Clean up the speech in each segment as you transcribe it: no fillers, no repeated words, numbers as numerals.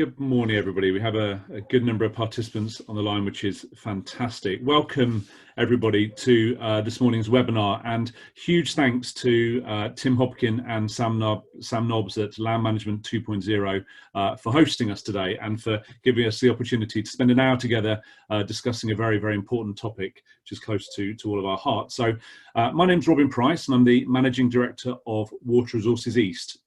Good morning, everybody. We have a good number of participants on the line, which is fantastic. Welcome, everybody, to this morning's webinar, and huge thanks to Tim Hopkin and Sam Nobbs at Land Management 2.0 for hosting us today and for giving us the opportunity to spend an hour together discussing a very, very important topic, which is close to all of our hearts. So my name's Robin Price, and I'm the Managing Director of Water Resources East.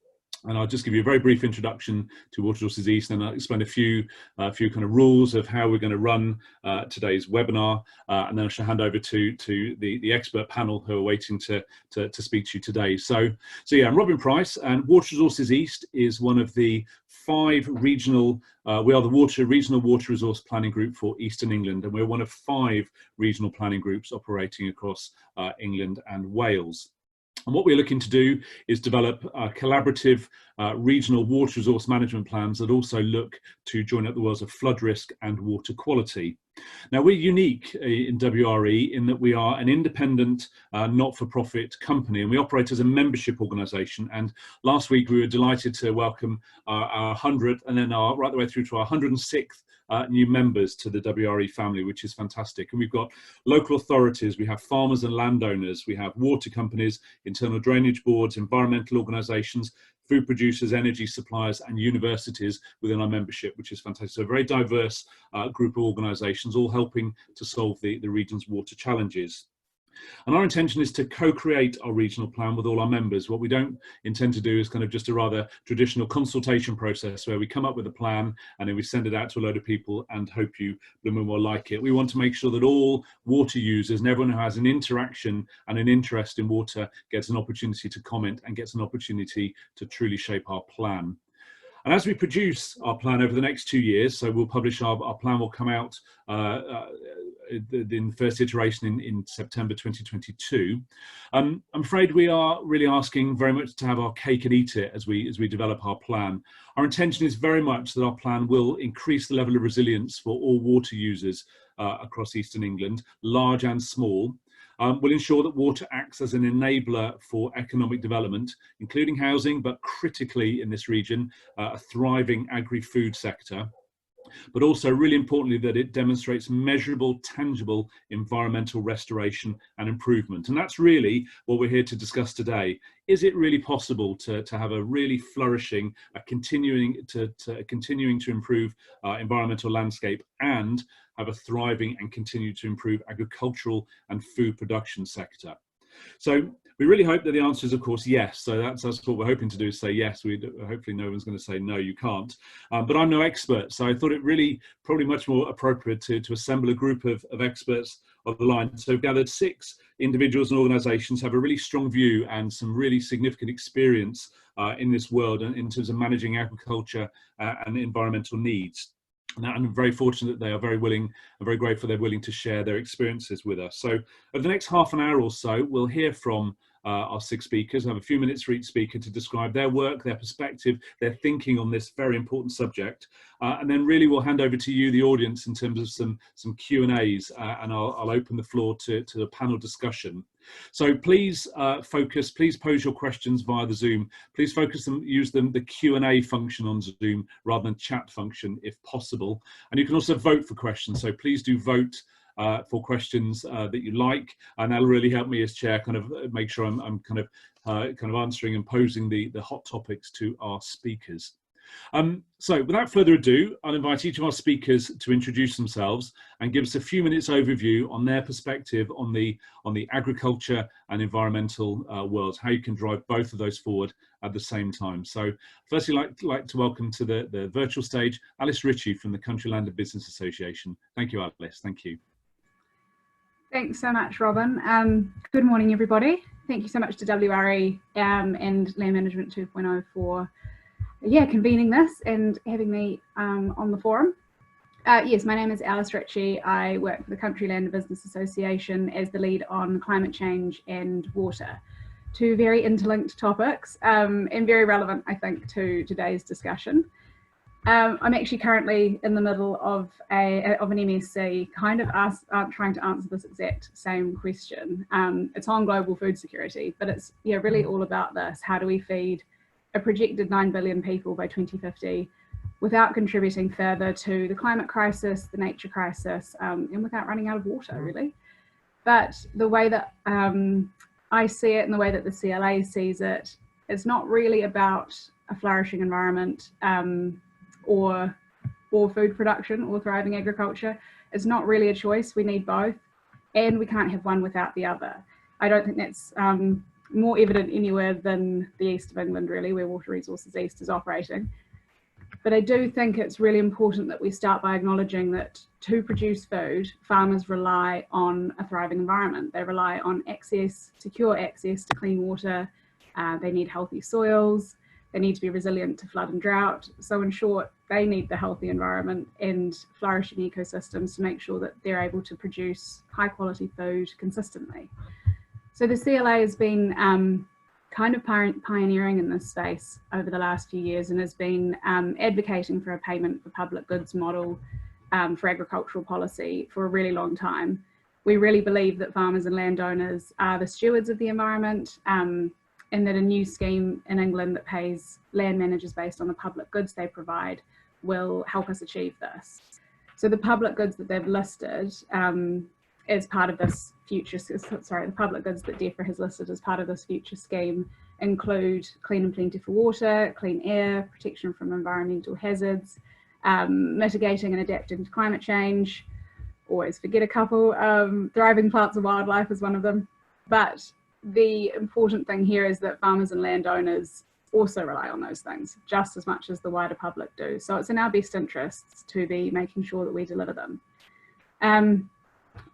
And I'll just give you a very brief introduction to Water Resources East, and I'll explain a few kind of rules of how we're going to run today's webinar, and then I shall hand over to the expert panel who are waiting to speak to you today. So yeah, I'm Robin Price, and Water Resources East is one of the 5 regional. We are the Regional Water Resource Planning Group for Eastern England, and we're one of 5 regional planning groups operating across England and Wales. And what we're looking to do is develop collaborative regional water resource management plans that also look to join up the worlds of flood risk and water quality. Now, we're unique in WRE in that we are an independent, not-for-profit company, and we operate as a membership organisation. And last week we were delighted to welcome our 100th and then right the way through to our 106th new members to the WRE family, which is fantastic. And we've got local authorities, we have farmers and landowners, we have water companies, internal drainage boards, environmental organisations, food producers, energy suppliers, and universities within our membership, which is fantastic. So a very diverse group of organisations, all helping to solve the region's water challenges. And our intention is to co-create our regional plan with all our members. What we don't intend to do is kind of just a rather traditional consultation process where we come up with a plan and then we send it out to a load of people and hope you will like it. We want to make sure that all water users and everyone who has an interaction and an interest in water gets an opportunity to comment and gets an opportunity to truly shape our plan. And as we produce our plan over the next 2 years, so we'll publish our plan will come out in the first iteration in September 2022. I'm afraid we are really asking very much to have our cake and eat it as we develop our plan. Our intention is very much that our plan will increase the level of resilience for all water users across Eastern England, large and small. Will ensure that water acts as an enabler for economic development, including housing, but critically in this region, a thriving agri-food sector. But also, really importantly, that it demonstrates measurable, tangible environmental restoration and improvement. And that's really what we're here to discuss today. Is it really possible to have a really flourishing, continuing to improve environmental landscape and have a thriving and continue to improve agricultural and food production sector? So we really hope that the answer is, of course, yes. So that's what we're hoping to do, is say yes. Hopefully no one's going to say, no, you can't. But I'm no expert. So I thought it really probably much more appropriate to assemble a group of experts on the line. So we've gathered 6 individuals and organisations have a really strong view and some really significant experience in this world and in terms of managing agriculture and environmental needs. And I'm very fortunate that they are very willing and very grateful they're willing to share their experiences with us. So over the next half an hour or so, we'll hear from our 6 speakers. We'll have a few minutes for each speaker to describe their work, their perspective, their thinking on this very important subject. And then really we'll hand over to you, the audience, in terms of some Q&As, and I'll open the floor to a panel discussion. So please please pose your questions via the Zoom. Please use the Q&A function on Zoom rather than chat function if possible. And you can also vote for questions. So please do vote for questions that you like, and that'll really help me as chair kind of make sure I'm kind of answering and posing the hot topics to our speakers. So without further ado, I'll invite each of our speakers to introduce themselves and give us a few minutes overview on their perspective on the agriculture and environmental worlds, how you can drive both of those forward at the same time. So firstly, I'd like to welcome to the virtual stage Alice Ritchie from the Country Land and Business Association. Thank you, Alice. Thank you. Thanks so much, Robin. Good morning, everybody. Thank you so much to WRE and Land Management 2.0 for convening this and having me on the forum. Yes, my name is Alice Ritchie. I work for the Country Land and Business Association as the lead on climate change and water. 2 very interlinked topics and very relevant, I think, to today's discussion. I'm actually currently in the middle of an MSc, kind of trying to answer this exact same question. It's on global food security, but it's really all about this. How do we feed a projected 9 billion people by 2050 without contributing further to the climate crisis, the nature crisis, and without running out of water, really. But the way that I see it and the way that the CLA sees it, it's not really about a flourishing environment or food production or thriving agriculture. It's not really a choice. We need both, and we can't have one without the other. I don't think that's more evident anywhere than the east of England, really, where Water Resources East is operating. But I do think it's really important that we start by acknowledging that to produce food, farmers rely on a thriving environment. They rely on access, secure access to clean water. They need healthy soils. They need to be resilient to flood and drought. So in short, they need the healthy environment and flourishing ecosystems to make sure that they're able to produce high quality food consistently. So the CLA has been kind of pioneering in this space over the last few years and has been advocating for a payment for public goods model for agricultural policy for a really long time. We really believe that farmers and landowners are the stewards of the environment, and that a new scheme in England that pays land managers based on the public goods they provide will help us achieve this. So the public goods that they've listed as part of this future, the public goods that DEFRA has listed as part of this future scheme include clean and plentiful water, clean air, protection from environmental hazards, mitigating and adapting to climate change, always forget a couple, thriving plants and wildlife is one of them. But the important thing here is that farmers and landowners also rely on those things just as much as the wider public do. So it's in our best interests to be making sure that we deliver them.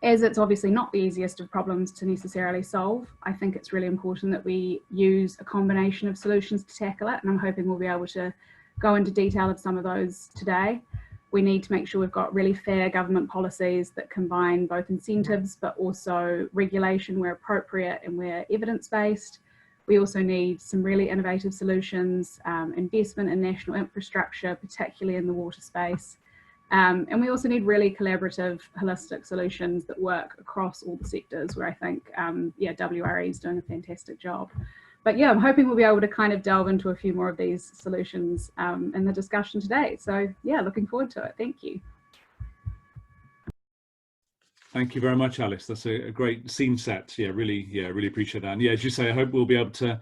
As it's obviously not the easiest of problems to necessarily solve, I think it's really important that we use a combination of solutions to tackle it, and I'm hoping we'll be able to go into detail of some of those today. We need to make sure we've got really fair government policies that combine both incentives but also regulation where appropriate and where evidence-based. We also need some really innovative solutions, investment in national infrastructure, particularly in the water space. And we also need really collaborative, holistic solutions that work across all the sectors, where I think, WRE is doing a fantastic job. But yeah, I'm hoping we'll be able to kind of delve into a few more of these solutions in the discussion today. So yeah, looking forward to it. Thank you. Thank you very much, Alice. That's a great scene set. Yeah, really appreciate that. And yeah, as you say, I hope we'll be able to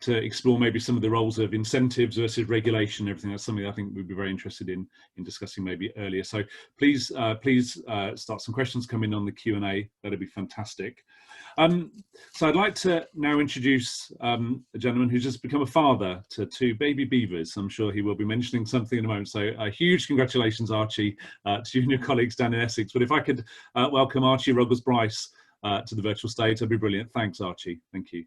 explore maybe some of the roles of incentives versus regulation and everything. That's something I think we'd be very interested in discussing maybe earlier. So please start some questions coming on the Q&A. That'd be fantastic. So I'd like to now introduce a gentleman who's just become a father to 2 baby beavers. I'm sure he will be mentioning something in a moment. So huge congratulations, Archie, to you and your colleagues down in Essex. But if I could welcome Archie Ruggles-Brise to the virtual stage, that'd be brilliant. Thanks, Archie. Thank you.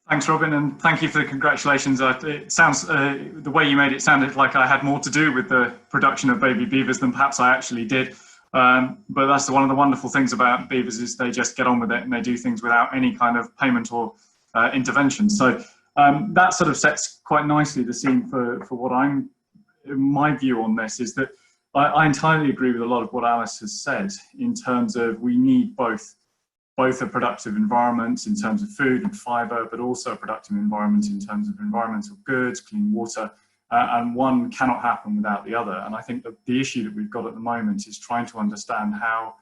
Thanks, Robin, and thank you for the congratulations. It sounds, the way you made it sounded like I had more to do with the production of baby beavers than perhaps I actually did. But that's one of the wonderful things about beavers is they just get on with it and they do things without any kind of payment or intervention. So that sort of sets quite nicely the scene for what my view on this is that I entirely agree with a lot of what Alice has said in terms of we need both a productive environment in terms of food and fibre, but also a productive environment in terms of environmental goods, clean water, and one cannot happen without the other. And I think that the issue that we've got at the moment is trying to understand how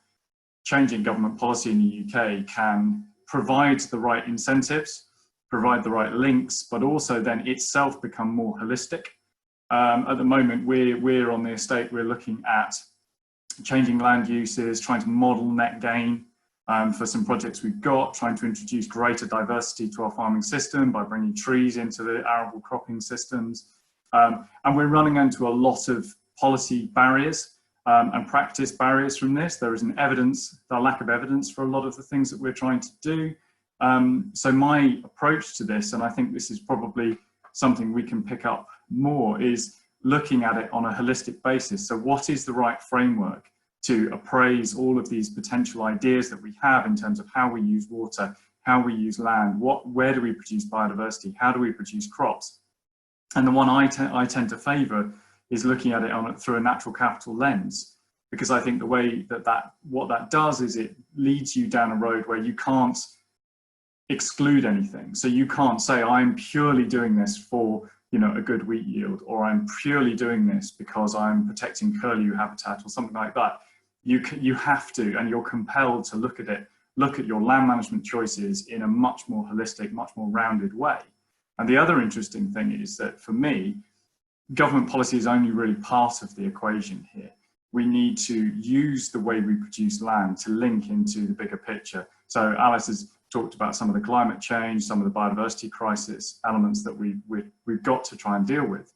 changing government policy in the UK can provide the right incentives, provide the right links, but also then itself become more holistic. At the moment, we're on the estate, we're looking at changing land uses, trying to model net gain, for some projects we've got, trying to introduce greater diversity to our farming system by bringing trees into the arable cropping systems. And we're running into a lot of policy barriers and practice barriers from this. There is a lack of evidence for a lot of the things that we're trying to do. So my approach to this, and I think this is probably something we can pick up more, is looking at it on a holistic basis. So what is the right framework to appraise all of these potential ideas that we have in terms of how we use water, how we use land, where do we produce biodiversity, how do we produce crops? And the one I tend to favour is looking at it through a natural capital lens, because I think the way what that does is it leads you down a road where you can't exclude anything. So you can't say, I'm purely doing this for you know, a good wheat yield, or I'm purely doing this because I'm protecting curlew habitat or something like that. You have to, and you're compelled to look at your land management choices in a much more holistic, much more rounded way. And the other interesting thing is that for me, government policy is only really part of the equation here. We need to use the way we produce land to link into the bigger picture. So Alice has talked about some of the climate change, some of the biodiversity crisis elements that we've got to try and deal with.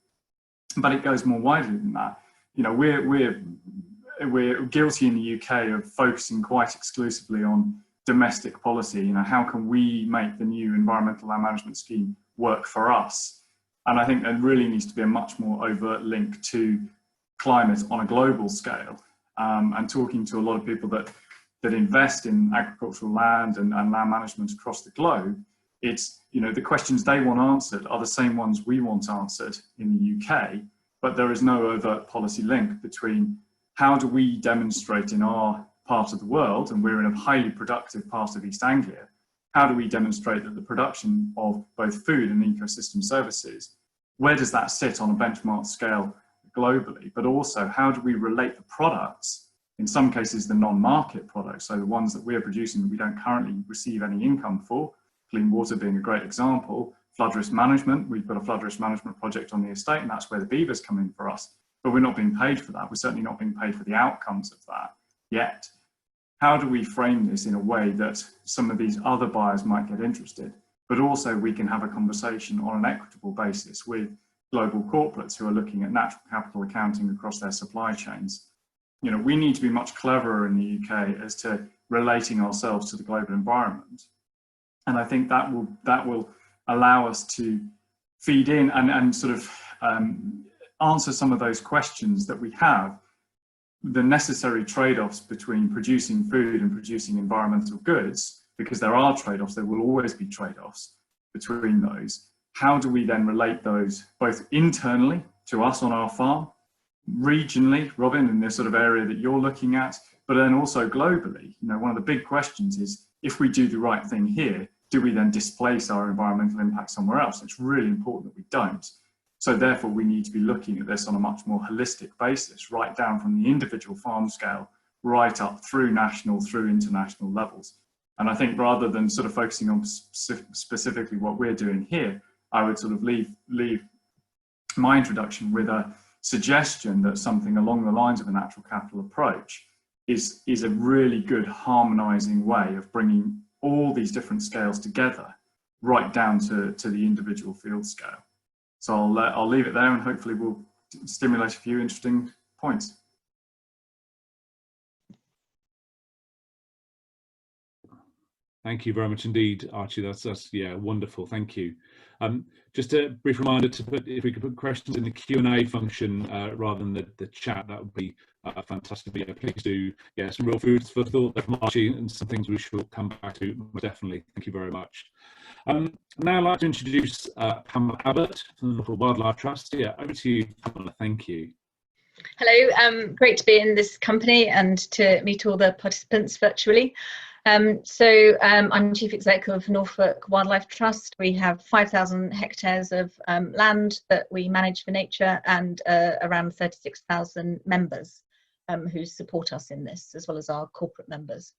But it goes more widely than that. You know, we're guilty in the UK of focusing quite exclusively on domestic policy. You know, how can we make the new environmental land management scheme work for us? And I think there really needs to be a much more overt link to climate on a global scale. And talking to a lot of people that invest in agricultural land and land management across the globe, it's, you know, the questions they want answered are the same ones we want answered in the UK, but there is no overt policy link between how do we demonstrate in our part of the world, and we're in a highly productive part of East Anglia, how do we demonstrate that the production of both food and ecosystem services, where does that sit on a benchmark scale globally? But also, how do we relate the products, in some cases the non-market products, so the ones that we're producing that we don't currently receive any income for, clean water being a great example, flood risk management, we've got a flood risk management project on the estate, and that's where the beavers come in for us, but we're not being paid for that. We're certainly not being paid for the outcomes of that yet. How do we frame this in a way that some of these other buyers might get interested, but also we can have a conversation on an equitable basis with global corporates who are looking at natural capital accounting across their supply chains? You know, we need to be much cleverer in the UK as to relating ourselves to the global environment. And I think that will allow us to feed in and sort of answer some of those questions that we have, the necessary trade-offs between producing food and producing environmental goods, because there are trade-offs, there will always be trade-offs between those. How do we then relate those both internally to us on our farm, regionally, Robin, in this sort of area that you're looking at, but then also globally? You know, one of the big questions is, if we do the right thing here, do we then displace our environmental impact somewhere else? It's really important that we don't. So therefore, we need to be looking at this on a much more holistic basis, right down from the individual farm scale, right up through national, through international levels. And I think rather than sort of focusing on specifically what we're doing here, I would sort of leave my introduction with a suggestion that something along the lines of a natural capital approach is a really good harmonizing way of bringing all these different scales together, right down to the individual field scale. So I'll leave it there, and hopefully we'll stimulate a few interesting points. Thank you very much indeed, Archie. That's yeah, wonderful. Thank you. Just a brief reminder to put, if we could put questions in the Q&A function rather than the chat, that would be fantastic. But yeah, please do. Yeah, some real food for thought from Archie, and some things we shall come back to, definitely. Thank you very much. Now I'd like to introduce Pamela Abbott from the Norfolk Wildlife Trust. Yeah, over to you, Pamela. Thank you. Hello, great to be in this company and to meet all the participants virtually. I'm Chief Executive of Norfolk Wildlife Trust. We have 5,000 hectares of land that we manage for nature, and around 36,000 members who support us in this, as well as our corporate members.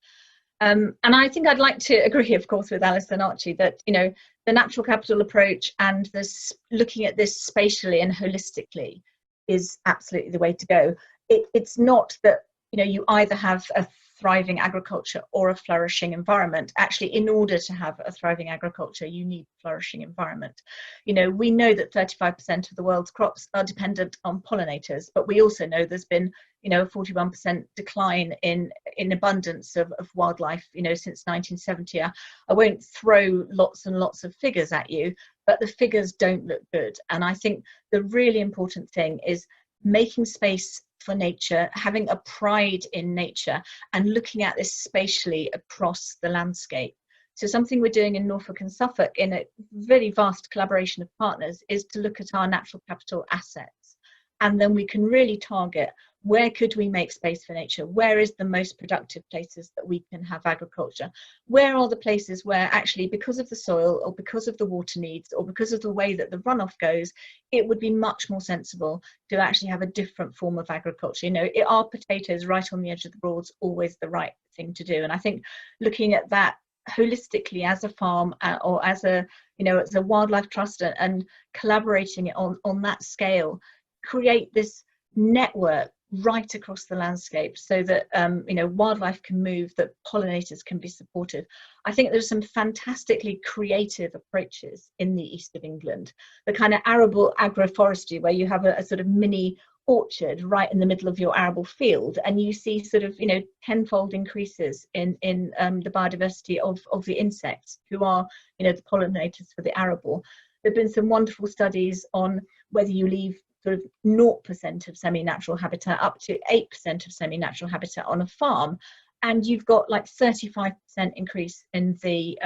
And I think I'd like to agree, of course, with Alice and Archie that, you know, the natural capital approach and this looking at this spatially and holistically is absolutely the way to go. It's not that, you know, you either have a thriving agriculture or a flourishing environment. Actually, in order to have a thriving agriculture, you need a flourishing environment. You know, we know that 35% of the world's crops are dependent on pollinators, but we also know there's been, you know, a 41% decline in abundance of wildlife, you know, since 1970. I won't throw lots and lots of figures at you, but the figures don't look good. And I think the really important thing is making space for nature, having a pride in nature, and looking at this spatially across the landscape. So something we're doing in Norfolk and Suffolk in a very vast collaboration of partners is to look at our natural capital assets and then we can really target where could we make space for nature, where is the most productive places that we can have agriculture, where are the places where actually because of the soil or because of the water needs or because of the way that the runoff goes, it would be much more sensible to actually have a different form of agriculture. You know, are potatoes right on the edge of the Broads always the right thing to do? And I think looking at that holistically as a farm or as a, you know, as a wildlife trust and collaborating it on that scale, create this network right across the landscape so that you know, wildlife can move, that pollinators can be supported. I think there's some fantastically creative approaches in the east of England, the kind of arable agroforestry where you have a sort of mini orchard right in the middle of your arable field, and you see sort of, you know, tenfold increases in the biodiversity of the insects who are, you know, the pollinators for the arable. There have been some wonderful studies on whether you leave sort of 0% of semi-natural habitat up to 8% of semi-natural habitat on a farm, and you've got like 35% increase in the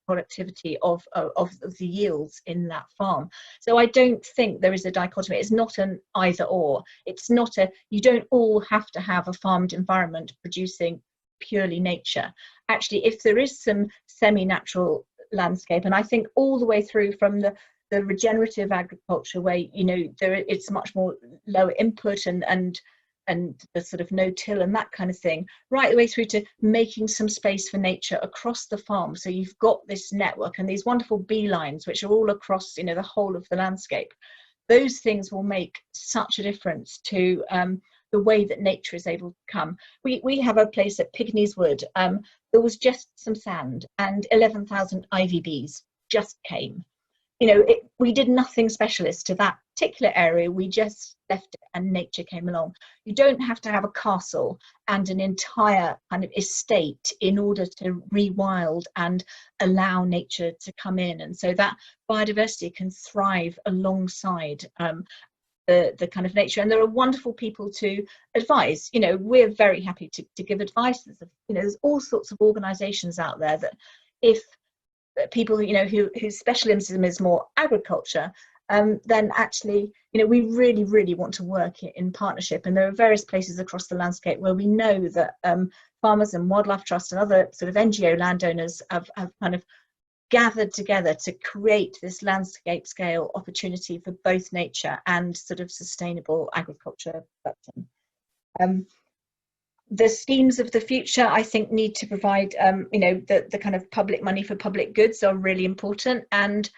productivity of the yields in that farm. So I don't think there is a dichotomy. It's not an either or. It's not a, you don't all have to have a farmed environment producing purely nature. Actually, if there is some semi-natural landscape, and I think all the way through from the regenerative agriculture where, you know, it's much more lower input and the sort of no-till and that kind of thing, right the way through to making some space for nature across the farm. So you've got this network and these wonderful bee lines which are all across, you know, the whole of the landscape. Those things will make such a difference to the way that nature is able to come. We have a place at Pigneys Wood. There was just some sand and 11,000 ivy bees just came. You know, we did nothing specialist to that particular area. We just left it and nature came along. You don't have to have a castle and an entire kind of estate in order to rewild and allow nature to come in. And so that biodiversity can thrive alongside the kind of nature. And there are wonderful people to advise. You know, we're very happy to give advice. There's all sorts of organisations out there that if people, you know, whose specialism is more agriculture, then actually, you know, we really, really want to work in partnership. And there are various places across the landscape where we know that farmers and wildlife trusts and other sort of NGO landowners have kind of gathered together to create this landscape scale opportunity for both nature and sort of sustainable agriculture production. The schemes of the future, I think, need to provide, you know, the kind of public money for public goods are really important, and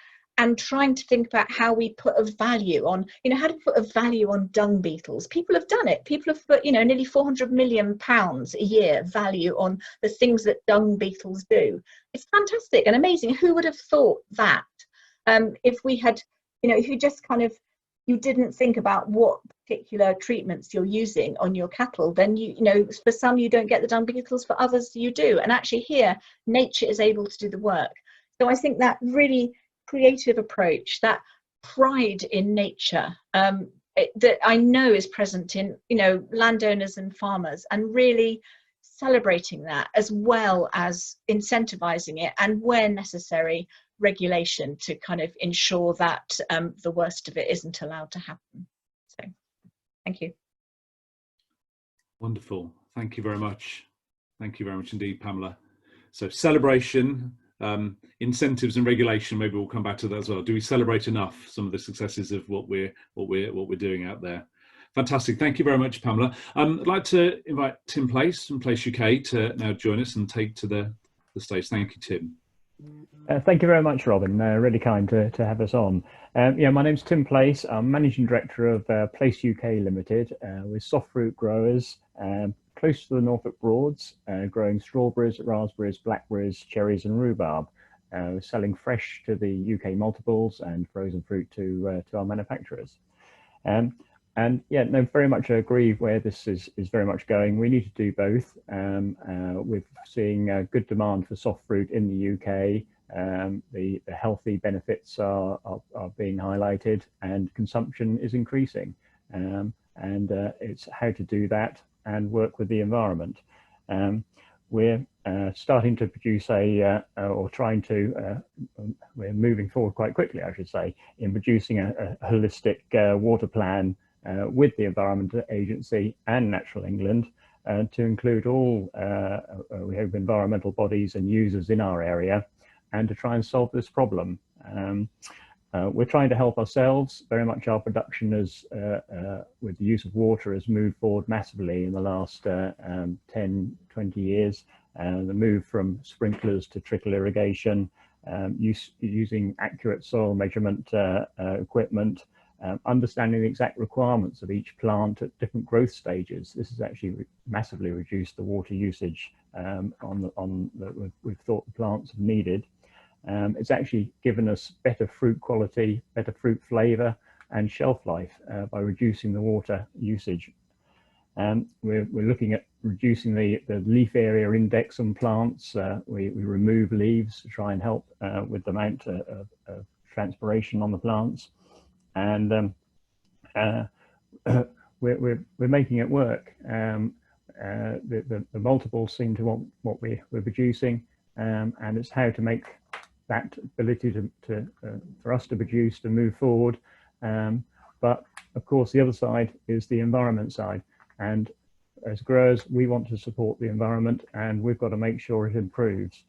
trying to think about how we put a value on, you know, how to put a value on dung beetles. People have done it. People have put, you know, nearly £400 million a year value on the things that dung beetles do. It's fantastic and amazing. Who would have thought that? If we had, you know, if you just kind of, you didn't think about what particular treatments you're using on your cattle, then you know, for some you don't get the dung beetles, for others you do. And actually here, nature is able to do the work. So I think that really creative approach, that pride in nature, that I know is present in, you know, landowners and farmers, and really celebrating that as well as incentivizing it, and where necessary, regulation to kind of ensure that the worst of it isn't allowed to happen. So thank you. Wonderful. Thank you very much. Thank you very much indeed, Pamela. So celebration, incentives and regulation, maybe we'll come back to that as well. Do we celebrate enough some of the successes of what we're doing out there? Fantastic. Thank you very much, Pamela. I'd like to invite Tim Place from Place UK to now join us and take to the stage. Thank you, Tim. Thank you very much, Robin. Really kind to have us on. Yeah, my name's Tim Place. I'm Managing Director of Place UK Limited. We're soft fruit growers close to the Norfolk Broads, growing strawberries, raspberries, blackberries, cherries and rhubarb. We're selling fresh to the UK multiples and frozen fruit to our manufacturers. And yeah, no, very much agree where this is very much going. We need to do both. We're seeing good demand for soft fruit in the UK. The healthy benefits are being highlighted, and consumption is increasing. And it's how to do that and work with the environment. We're starting to produce we're moving forward quite quickly, I should say, in producing a holistic water plan with the Environment Agency and Natural England to include all, we hope, environmental bodies and users in our area, and to try and solve this problem. We're trying to help ourselves. Very much our production is, with the use of water, has moved forward massively in the last 10, 20 years. The move from sprinklers to trickle irrigation, using accurate soil measurement equipment, understanding the exact requirements of each plant at different growth stages. This has actually massively reduced the water usage that we've thought the plants have needed. It's actually given us better fruit quality, better fruit flavour and shelf life by reducing the water usage. We're looking at reducing the leaf area index on plants. We remove leaves to try and help with the amount of transpiration on the plants. And we're making it work. The multiples seem to want what we're producing, and it's how to make that ability for us to produce to move forward. But of course, the other side is the environment side. And as growers, we want to support the environment, and we've got to make sure it improves.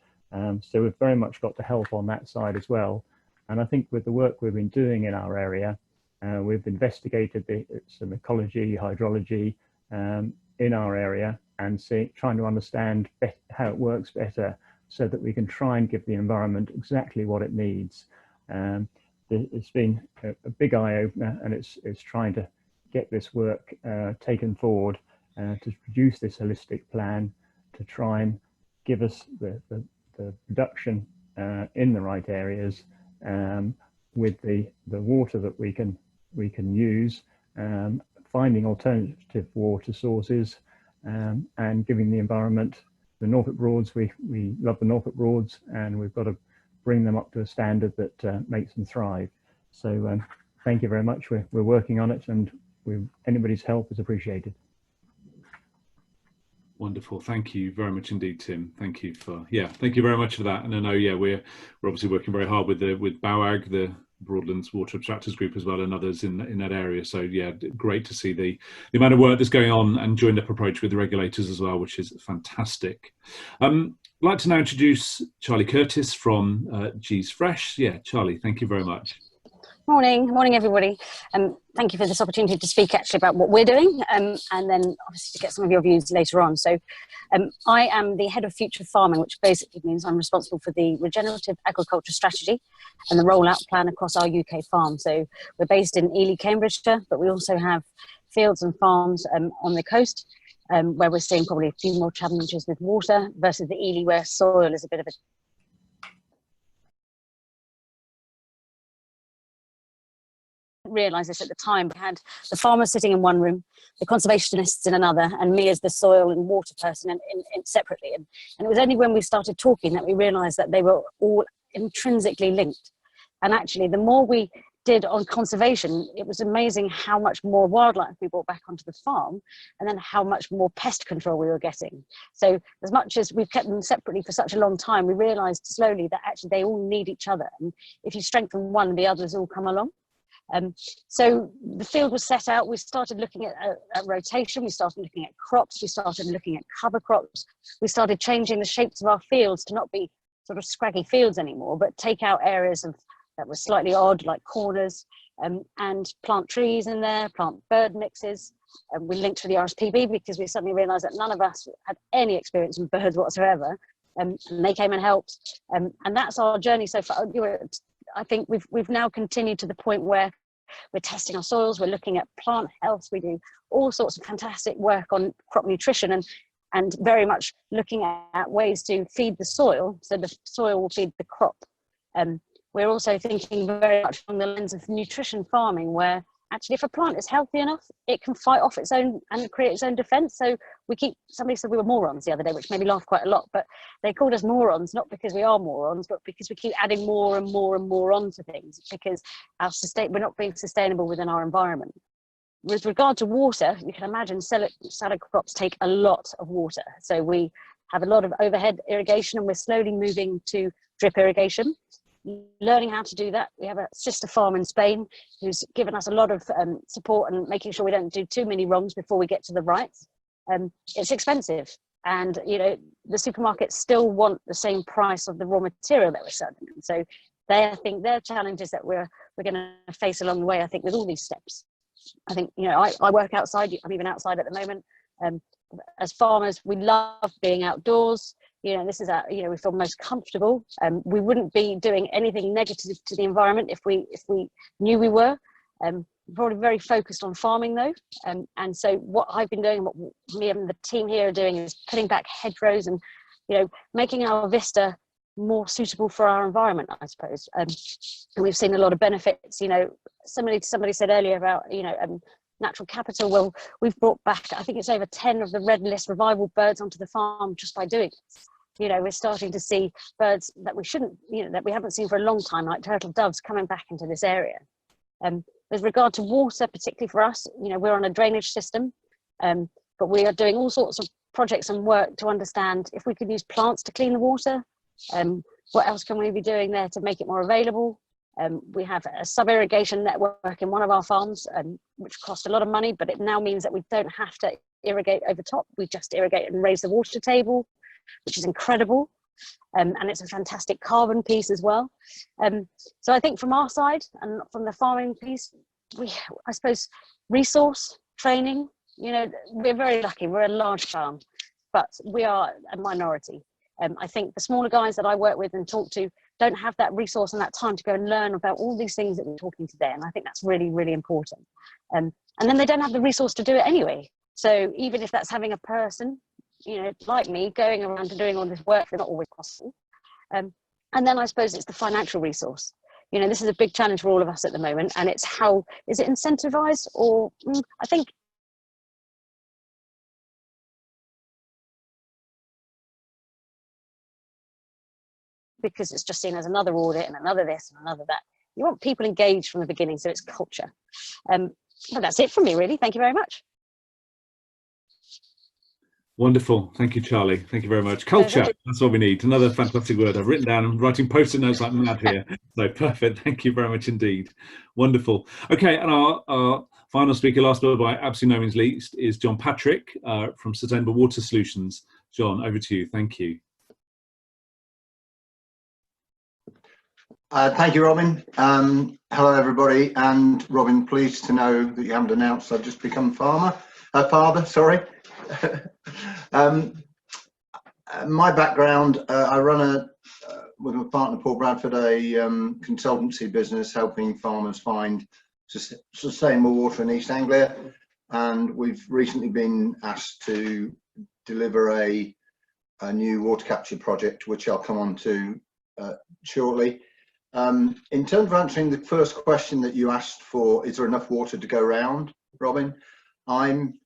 So we've very much got to help on that side as well. And I think with the work we've been doing in our area, we've investigated some ecology, hydrology in our area, and trying to understand how it works better, so that we can try and give the environment exactly what it needs. It's been a big eye-opener, and it's trying to get this work taken forward to produce this holistic plan to try and give us the production in the right areas, with the water that we can use, finding alternative water sources, and giving the environment. The Norfolk Broads, we love the Norfolk Broads, and we've got to bring them up to a standard that makes them thrive. So thank you very much. We're working on it, and anybody's help is appreciated. Wonderful. Thank you very much indeed, Tim. Thank you very much for that. And I know, we're obviously working very hard with BAWAG, the Broadlands Water Abstractors Group as well, and others in that area. So great to see the amount of work that's going on, and joined up approach with the regulators as well, which is fantastic. I'd like to now introduce Charlie Curtis from G's Fresh. Charlie, thank you very much. Morning everybody. Thank you for this opportunity to speak actually about what we're doing, and then obviously to get some of your views later on. So I am the head of future farming, which basically means I'm responsible for the regenerative agriculture strategy and the rollout plan across our UK farms. So we're based in Ely, Cambridgeshire, but we also have fields and farms on the coast, where we're seeing probably a few more challenges with water versus the Ely, where soil is a bit of a realise this at the time. We had the farmers sitting in one room, the conservationists in another, and me as the soil and water person in separately. And it was only when we started talking that we realised that they were all intrinsically linked. And actually, the more we did on conservation, it was amazing how much more wildlife we brought back onto the farm, and then how much more pest control we were getting. So as much as we've kept them separately for such a long time, we realised slowly that actually they all need each other. And if you strengthen one, the others all come along. So the field was set out. We started looking at rotation. We started looking at crops. We started looking at cover crops. We started changing the shapes of our fields to not be sort of scraggy fields anymore, but take out areas that were slightly odd, like corners, and plant trees in there, plant bird mixes. We linked to the RSPB because we suddenly realised that none of us had any experience with birds whatsoever, and they came and helped. And that's our journey so far. I think we've now continued to the point where we're testing our soils, we're looking at plant health, we do all sorts of fantastic work on crop nutrition, and very much looking at ways to feed the soil so the soil will feed the crop. We're also thinking very much from the lens of nutrition farming, where actually if a plant is healthy enough, it can fight off its own and create its own defense. So somebody said we were morons the other day, which made me laugh quite a lot, but they called us morons, not because we are morons, but because we keep adding more and more and more onto things, because we're not being sustainable within our environment. With regard to water, you can imagine salad crops take a lot of water. So we have a lot of overhead irrigation, and we're slowly moving to drip irrigation. learning how to do that. We have a sister farm in Spain who's given us a lot of support and making sure we don't do too many wrongs before we get to the right. It's expensive, and the supermarkets still want the same price of the raw material that we're selling. And so I think they're challenges that we're going to face along the way, I think, with all these steps. I think, I work outside. I'm even outside at the moment. As farmers, we love being outdoors. This is we feel most comfortable. We wouldn't be doing anything negative to the environment if we knew we were. Probably very focused on farming though. And so what I've been doing, what me and the team here are doing, is putting back hedgerows and, making our vista more suitable for our environment, I suppose. And we've seen a lot of benefits. Similarly to somebody said earlier about, natural capital. Well, we've brought back, I think it's over 10 of the red list revival birds onto the farm just by doing this. We're starting to see birds that we shouldn't, that we haven't seen for a long time, like turtle doves, coming back into this area. With regard to water, particularly for us, we're on a drainage system, but we are doing all sorts of projects and work to understand if we could use plants to clean the water. What else can we be doing there to make it more available? We have a sub-irrigation network in one of our farms, which cost a lot of money, but it now means that we don't have to irrigate over top. We just irrigate and raise the water table, which is incredible. And it's a fantastic carbon piece as well. So I think from our side and from the farming piece, I suppose resource training, we're very lucky. We're a large farm, but we are a minority. I think the smaller guys that I work with and talk to don't have that resource and that time to go and learn about all these things that we're talking today. And I think that's really, really important. And then they don't have the resource to do it anyway. So even if that's having a person, like me, going around and doing all this work, they're not always possible. And then I suppose it's the financial resource. This is a big challenge for all of us at the moment, and it's how, is it incentivized, or I think because it's just seen as another audit and another this and another that. You want people engaged from the beginning, so it's culture. But that's it from me, really. Thank you very much. Wonderful. Thank you, Charlie. Thank you very much. Culture, that's what we need. Another fantastic word. I've written down, I'm writing post-it notes like mad here. So perfect. Thank you very much indeed. Wonderful. Okay, and our final speaker, last but by absolutely no means least, is John Patrick from Sustainable Water Solutions. John, over to you. Thank you. Thank you, Robin. Hello, everybody. And Robin, pleased to know that you haven't announced I've just become father, sorry. My background, I run with my partner Paul Bradford, a consultancy business helping farmers find sustainable water in East Anglia, and we've recently been asked to deliver a new water capture project, which I'll come on to shortly. In terms of answering the first question that you asked for, is there enough water to go around, Robin? I'm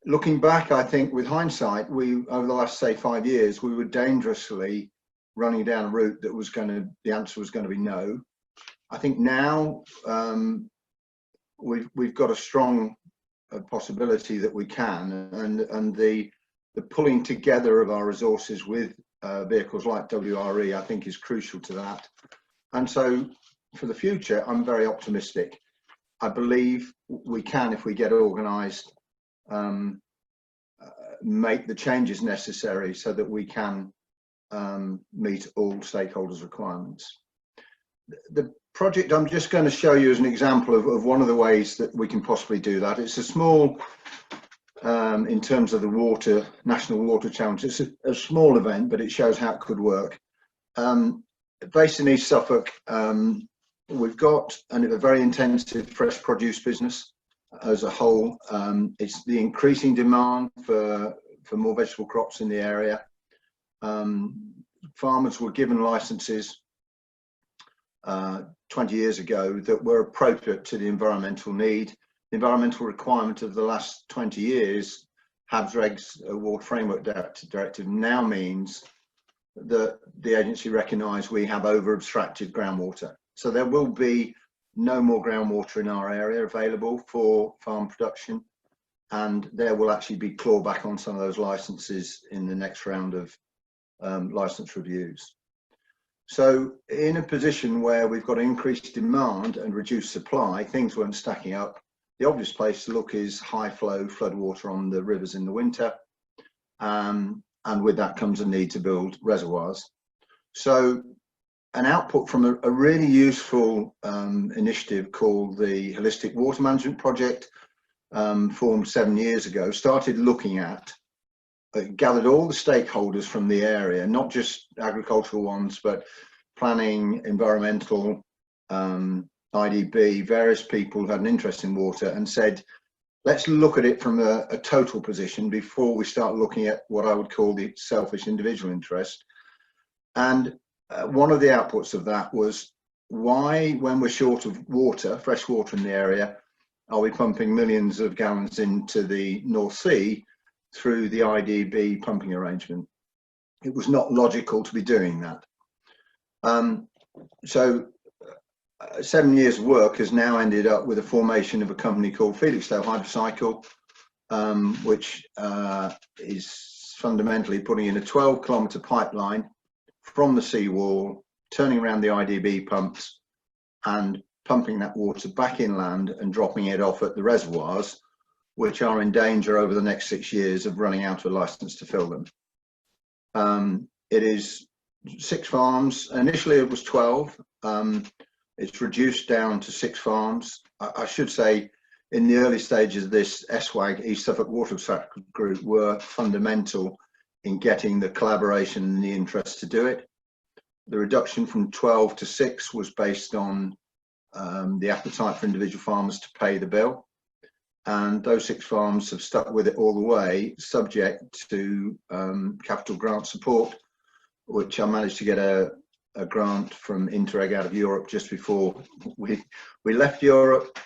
looking back, I think with hindsight, over the last, say, 5 years, we were dangerously running down a route that the answer was going to be no. I think now we've got a strong possibility that we can, and the pulling together of our resources with vehicles like WRE, I think, is crucial to that. And so for the future, I'm very optimistic. I believe we can, if we get organised, make the changes necessary so that we can meet all stakeholders' requirements. The project I'm just going to show you as an example of one of the ways that we can possibly do that. It's a small, in terms of the National Water Challenge, it's a small event, but it shows how it could work. Based in East Suffolk, we've got a very intensive fresh produce business as a whole. It's the increasing demand for more vegetable crops in the area. Farmers were given licenses 20 years ago that were appropriate to the environmental need. The environmental requirement of the last 20 years, HAB's Water Framework Directive, now means that the agency recognised we have over-abstracted groundwater. So there will be no more groundwater in our area available for farm production, and there will actually be clawback on some of those licenses in the next round of licence reviews. So in a position where we've got increased demand and reduced supply, things weren't stacking up. The obvious place to look is high flow floodwater on the rivers in the winter. And with that comes a need to build reservoirs. So an output from a really useful initiative called the Holistic Water Management Project, formed 7 years ago, started looking at, gathered all the stakeholders from the area, not just agricultural ones, but planning, environmental, IDB, various people who had an interest in water, and said, let's look at it from a total position before we start looking at what I would call the selfish individual interest. And one of the outputs of that was, why, when we're short of water, fresh water in the area, are we pumping millions of gallons into the North Sea through the IDB pumping arrangement? It was not logical to be doing that. So 7 years of work has now ended up with the formation of a company called Felixstowe Hydrocycle, which is fundamentally putting in a 12-kilometre pipeline from the seawall, turning around the IDB pumps and pumping that water back inland and dropping it off at the reservoirs, which are in danger over the next 6 years of running out of license to fill them. It is 6 farms. Initially it was 12. It's reduced down to 6 farms. I should say, in the early stages of this, ESWAG, East Suffolk Water Cycle Group, were fundamental in getting the collaboration and the interest to do it. The reduction from 12 to 6 was based on the appetite for individual farmers to pay the bill. And those 6 farms have stuck with it all the way, subject to capital grant support, which I managed to get a grant from Interreg out of Europe just before we left Europe.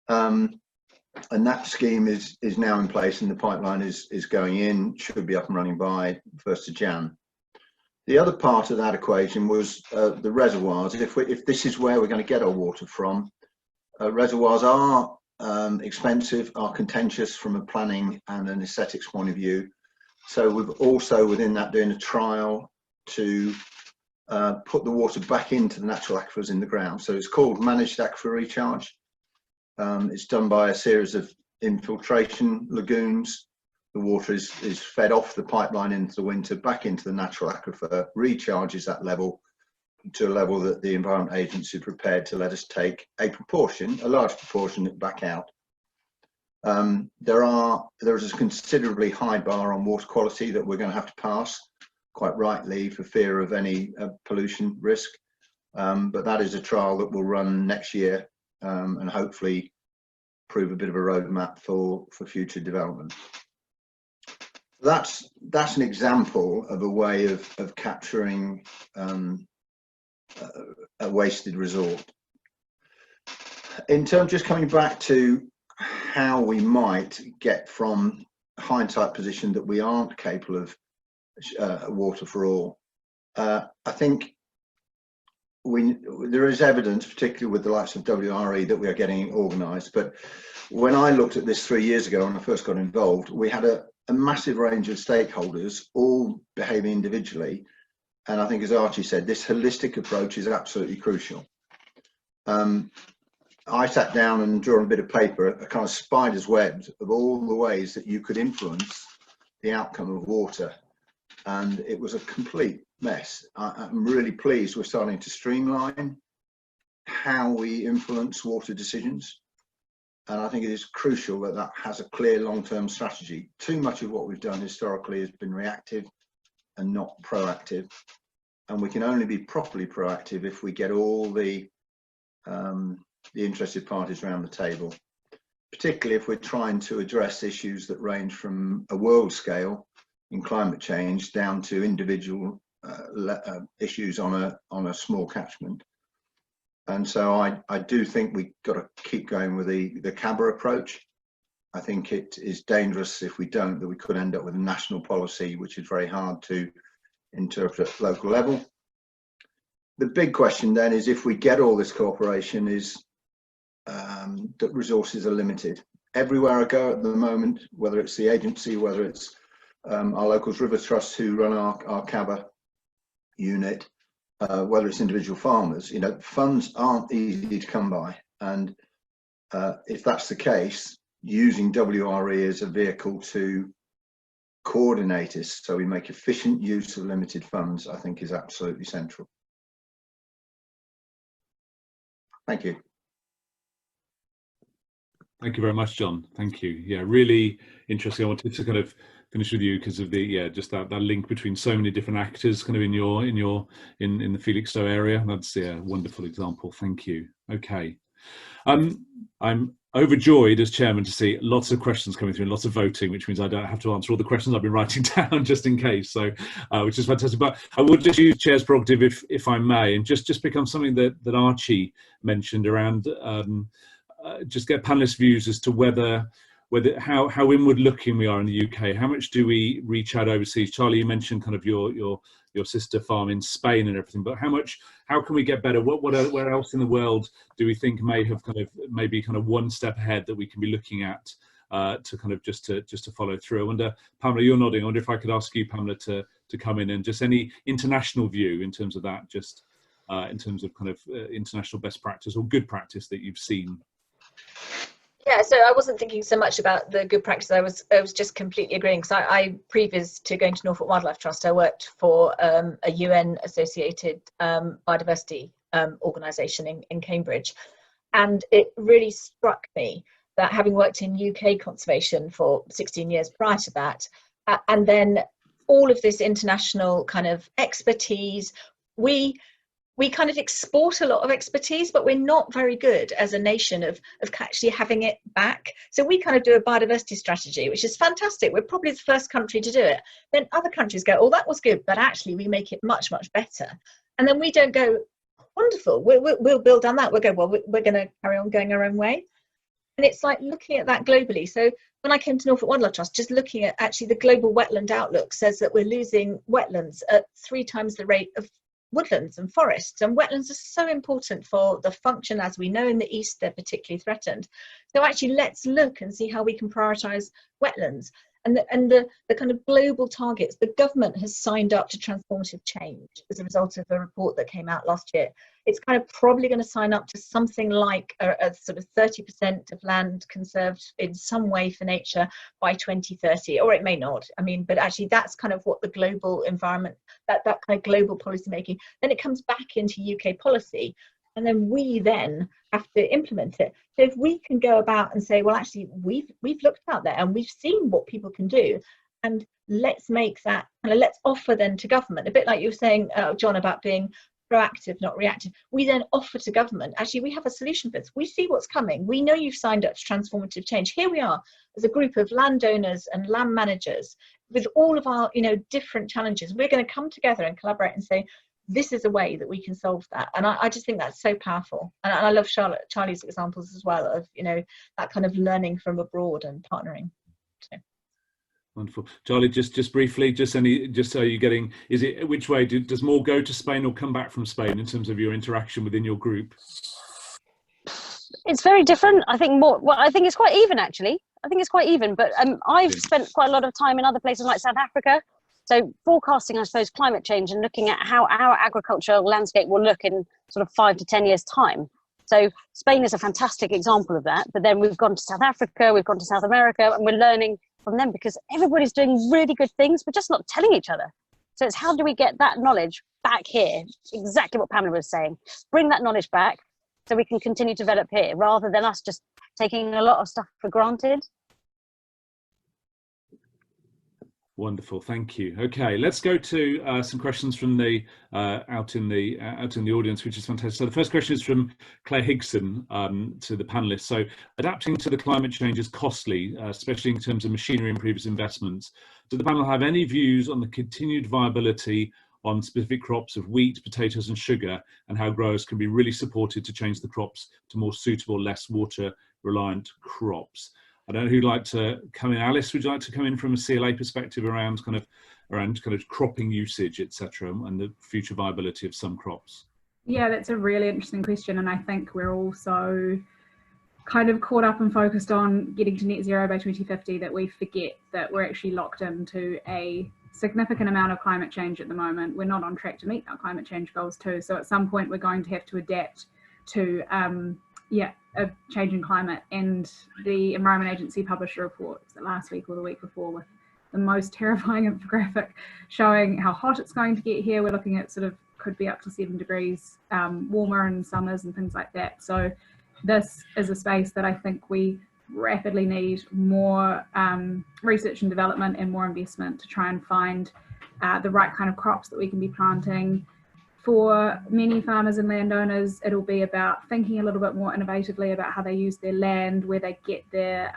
And that scheme is now in place, and the pipeline is going in, should be up and running by 1st of Jan. The other part of that equation was the reservoirs. If this is where we're going to get our water from, reservoirs are expensive, are contentious from a planning and an aesthetics point of view. So we've also, within that, doing a trial to put the water back into the natural aquifers in the ground. So it's called managed aquifer recharge. It's done by a series of infiltration lagoons. The water is fed off the pipeline into the winter, back into the natural aquifer, recharges that level to a level that the Environment Agency is prepared to let us take a large proportion, back out. There is a considerably high bar on water quality that we're going to have to pass, quite rightly, for fear of any pollution risk. But that is a trial that will run next year, and hopefully prove a bit of a roadmap for future development. That's an example of a way of capturing a wasted resource. In terms, just coming back to how we might get from a hindsight position that we aren't capable of water for all, I think there is evidence, particularly with the likes of WRE, that we are getting organised. But when I looked at this 3 years ago, when I first got involved, we had a massive range of stakeholders, all behaving individually. And I think, as Archie said, this holistic approach is absolutely crucial. I sat down and drew on a bit of paper, a kind of spider's web of all the ways that you could influence the outcome of water. And it was a complete mess. I'm really pleased we're starting to streamline how we influence water decisions. And I think it is crucial that that has a clear long-term strategy. Too much of what we've done historically has been reactive and not proactive. And we can only be properly proactive if we get all the interested parties around the table, particularly if we're trying to address issues that range from a world scale in climate change down to individual issues on a small catchment. And so I do think we've got to keep going with the CABA approach. I think it is dangerous if we don't, that we could end up with a national policy, which is very hard to interpret at local level. The big question then is, if we get all this cooperation, is that resources are limited. Everywhere I go at the moment, whether it's the agency, whether it's our locals River Trust who run our CABA unit, whether it's individual farmers, you know, funds aren't easy to come by. And if that's the case, using WRE as a vehicle to coordinate this so we make efficient use of limited funds, I think is absolutely central. Thank you. Thank you very much, John. Thank you. Yeah, really interesting. I wanted to kind of finish with you because of the just that link between so many different actors kind of in the Felixstowe area. That's a wonderful example. Thank you. Okay. I'm overjoyed as chairman to see lots of questions coming through and lots of voting, which means I don't have to answer all the questions I've been writing down just in case. So, which is fantastic. But I would just use chair's prerogative if I may, and just pick on something that Archie mentioned around just get panelists' views as to whether how inward looking we are in the UK. How much do we reach out overseas? Charlie, you mentioned kind of your sister farm in Spain and everything, but how can we get better? Where else in the world do we think may have maybe one step ahead that we can be looking at to kind of just to follow through? I wonder, Pamela, you're nodding. I wonder if I could ask you, Pamela, to come in and just any international view in terms of that, just in terms of kind of international best practice or good practice that you've seen. Yeah, so I wasn't thinking so much about the good practice. I was just completely agreeing, because I previous to going to Norfolk Wildlife Trust, I worked for a UN associated biodiversity organisation in Cambridge, and it really struck me that, having worked in UK conservation for 16 years prior to that, and then all of this international kind of expertise, we kind of export a lot of expertise, but we're not very good as a nation of actually having it back. So we kind of do a biodiversity strategy, which is fantastic. We're probably the first country to do it. Then other countries go, oh, that was good, but actually we make it much, much better. And then we don't go, wonderful, we'll build on that. We'll go, well, we're going to carry on going our own way. And it's like looking at that globally. So when I came to Norfolk Wildlife Trust, just looking at actually the global wetland outlook says that we're losing wetlands at 3 times the rate of woodlands and forests, and wetlands are so important for the function. As we know, in the east they're particularly threatened. So actually let's look and see how we can prioritize wetlands and the kind of global targets. The government has signed up to transformative change as a result of a report that came out last year. It's kind of probably going to sign up to something like a sort of 30% of land conserved in some way for nature by 2030, or it may not. I mean, but actually that's kind of what the global environment, that kind of global policy making, then it comes back into UK policy, and then we then have to implement it. So if we can go about and say, well, actually we've looked out there and we've seen what people can do, and let's make that, let's offer then to government, a bit like you were saying, John, about being proactive, not reactive. We then offer to government, actually we have a solution for this. We see what's coming. We know you've signed up to transformative change. Here we are as a group of landowners and land managers with all of our different challenges. We're going to come together and collaborate and say, this is a way that we can solve that. And I just think that's so powerful. And I love Charlie's examples as well of that kind of learning from abroad and partnering. So. Wonderful. Charlie, just briefly, so you're getting, is it, which way, does more go to Spain or come back from Spain in terms of your interaction within your group? It's very different. I think I think it's quite even, actually. I think it's quite even, but I've spent quite a lot of time in other places like South Africa. So forecasting, I suppose, climate change and looking at how our agricultural landscape will look in sort of 5 to 10 years' time. So Spain is a fantastic example of that. But then we've gone to South Africa, we've gone to South America, and we're learning from them because everybody's doing really good things. We're just not telling each other. So it's how do we get that knowledge back here? Exactly what Pamela was saying. Bring that knowledge back so we can continue to develop here rather than us just taking a lot of stuff for granted. Wonderful, thank you. Okay, let's go to some questions from the out in the audience, which is fantastic. So the first question is from Claire Higson to the panelists. So adapting to the climate change is costly, especially in terms of machinery and previous investments. Do the panel have any views on the continued viability on specific crops of wheat, potatoes and sugar, and how growers can be really supported to change the crops to more suitable, less water reliant crops? I don't know who'd like to come in. Alice, would you like to come in from a CLA perspective around kind of cropping usage, etc., and the future viability of some crops? Yeah, that's a really interesting question, and I think we're also kind of caught up and focused on getting to net zero by 2050 that we forget that we're actually locked into a significant amount of climate change at the moment. We're not on track to meet our climate change goals too. So at some point we're going to have to adapt to a changing climate. And the Environment Agency published a report last week or the week before with the most terrifying infographic showing how hot it's going to get here. We're looking at sort of could be up to 7 degrees warmer in summers and things like that. So this is a space that I think we rapidly need more research and development and more investment to try and find the right kind of crops that we can be planting. For many farmers and landowners, it'll be about thinking a little bit more innovatively about how they use their land, where they get their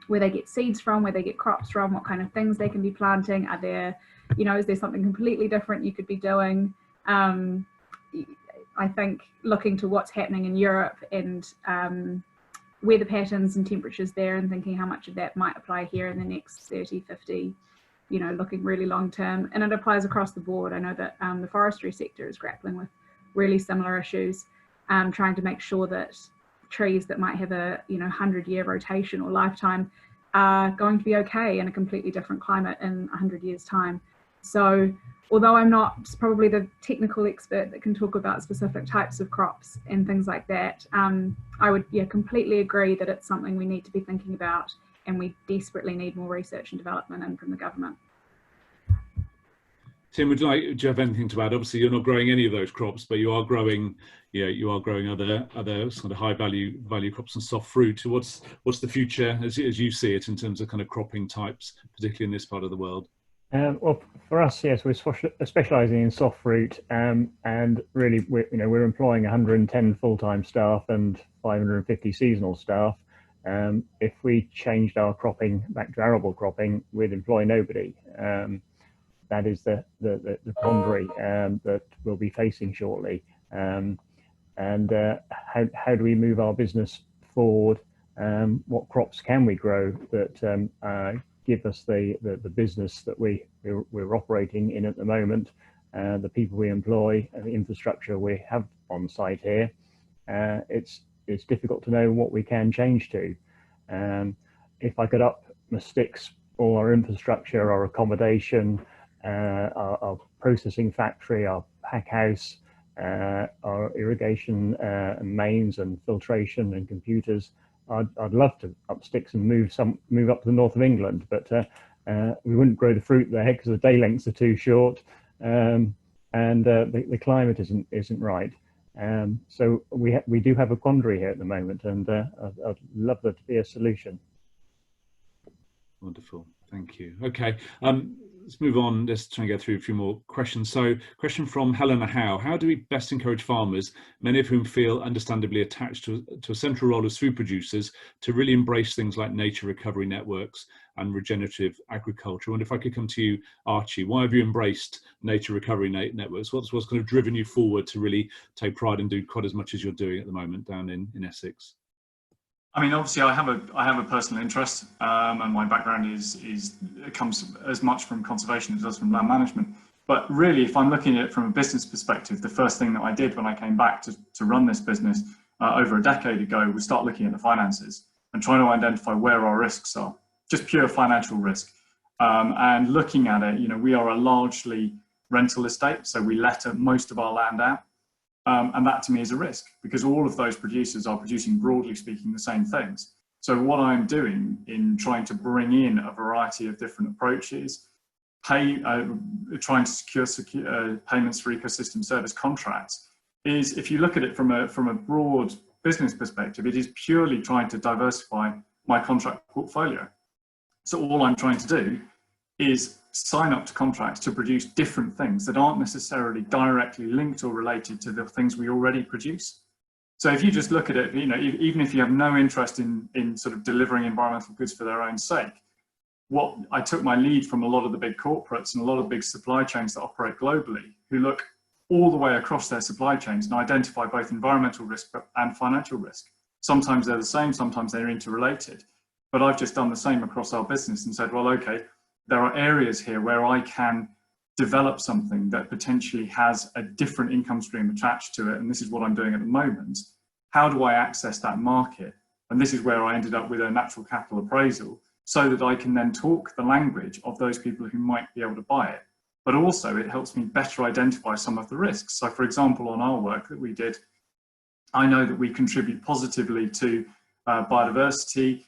where they get seeds from, where they get crops from, what kind of things they can be planting. Are there, you know, is there something completely different you could be doing? I think looking to what's happening in Europe and weather patterns and temperatures there, and thinking how much of that might apply here in the next 30, 50, you know, looking really long term. And it applies across the board. I know that the forestry sector is grappling with really similar issues, trying to make sure that trees that might have a 100-year rotation or lifetime are going to be okay in a completely different climate in 100 years time. So although I'm not probably the technical expert that can talk about specific types of crops and things like that, I would completely agree that it's something we need to be thinking about, and we desperately need more research and development in from the government. Tim, do you have anything to add? Obviously, you're not growing any of those crops, but you are growing other sort of high value crops and soft fruit. What's the future as you see it in terms of kind of cropping types, particularly in this part of the world? Well, for us, yes, we're specialising in soft fruit, and really, we're employing 110 full-time staff and 550 seasonal staff. If we changed our cropping back to arable cropping, we'd employ nobody. That is the quandary that we'll be facing shortly. And how do we move our business forward? What crops can we grow that give us the business that we're operating in at the moment, the people we employ and the infrastructure we have on site here? It's difficult to know what we can change to. If I could up the sticks, all our infrastructure, our accommodation, our processing factory, our pack house, our irrigation mains and filtration and computers, I'd love to up sticks and move up to the north of England, but we wouldn't grow the fruit there because the day lengths are too short, and the climate isn't right. So we do have a quandary here at the moment, and I'd love there to be a solution. Wonderful, thank you. Okay, let's move on. Let's try and get through a few more questions. So, question from Helena Howe: how do we best encourage farmers, many of whom feel understandably attached to a central role as food producers, to really embrace things like nature recovery networks and regenerative agriculture? And if I could come to you, Archie, why have you embraced nature recovery networks? What's kind of driven you forward to really take pride and do quite as much as you're doing at the moment down in Essex? I mean, obviously, I have a personal interest, and my background comes as much from conservation as it does from land management. But really, if I'm looking at it from a business perspective, the first thing that I did when I came back to run this business over a decade ago was start looking at the finances and trying to identify where our risks are, just pure financial risk. And looking at it, we are a largely rental estate, so we let most of our land out. And that to me is a risk, because all of those producers are producing, broadly speaking, the same things. So what I'm doing in trying to bring in a variety of different approaches, trying to secure payments for ecosystem service contracts, is, if you look at it from a broad business perspective, it is purely trying to diversify my contract portfolio. So all I'm trying to do is sign up to contracts to produce different things that aren't necessarily directly linked or related to the things we already produce. So if you just look at it, even if you have no interest in sort of delivering environmental goods for their own sake, I took my lead from a lot of the big corporates and a lot of big supply chains that operate globally, who look all the way across their supply chains and identify both environmental risk and financial risk. Sometimes they're the same, sometimes they're interrelated. But I've just done the same across our business and said, well, okay, there are areas here where I can develop something that potentially has a different income stream attached to it, and this is what I'm doing at the moment. How do I access that market? And this is where I ended up with a natural capital appraisal, so that I can then talk the language of those people who might be able to buy it. But also it helps me better identify some of the risks. So for example, on our work that we did, I know that we contribute positively to biodiversity,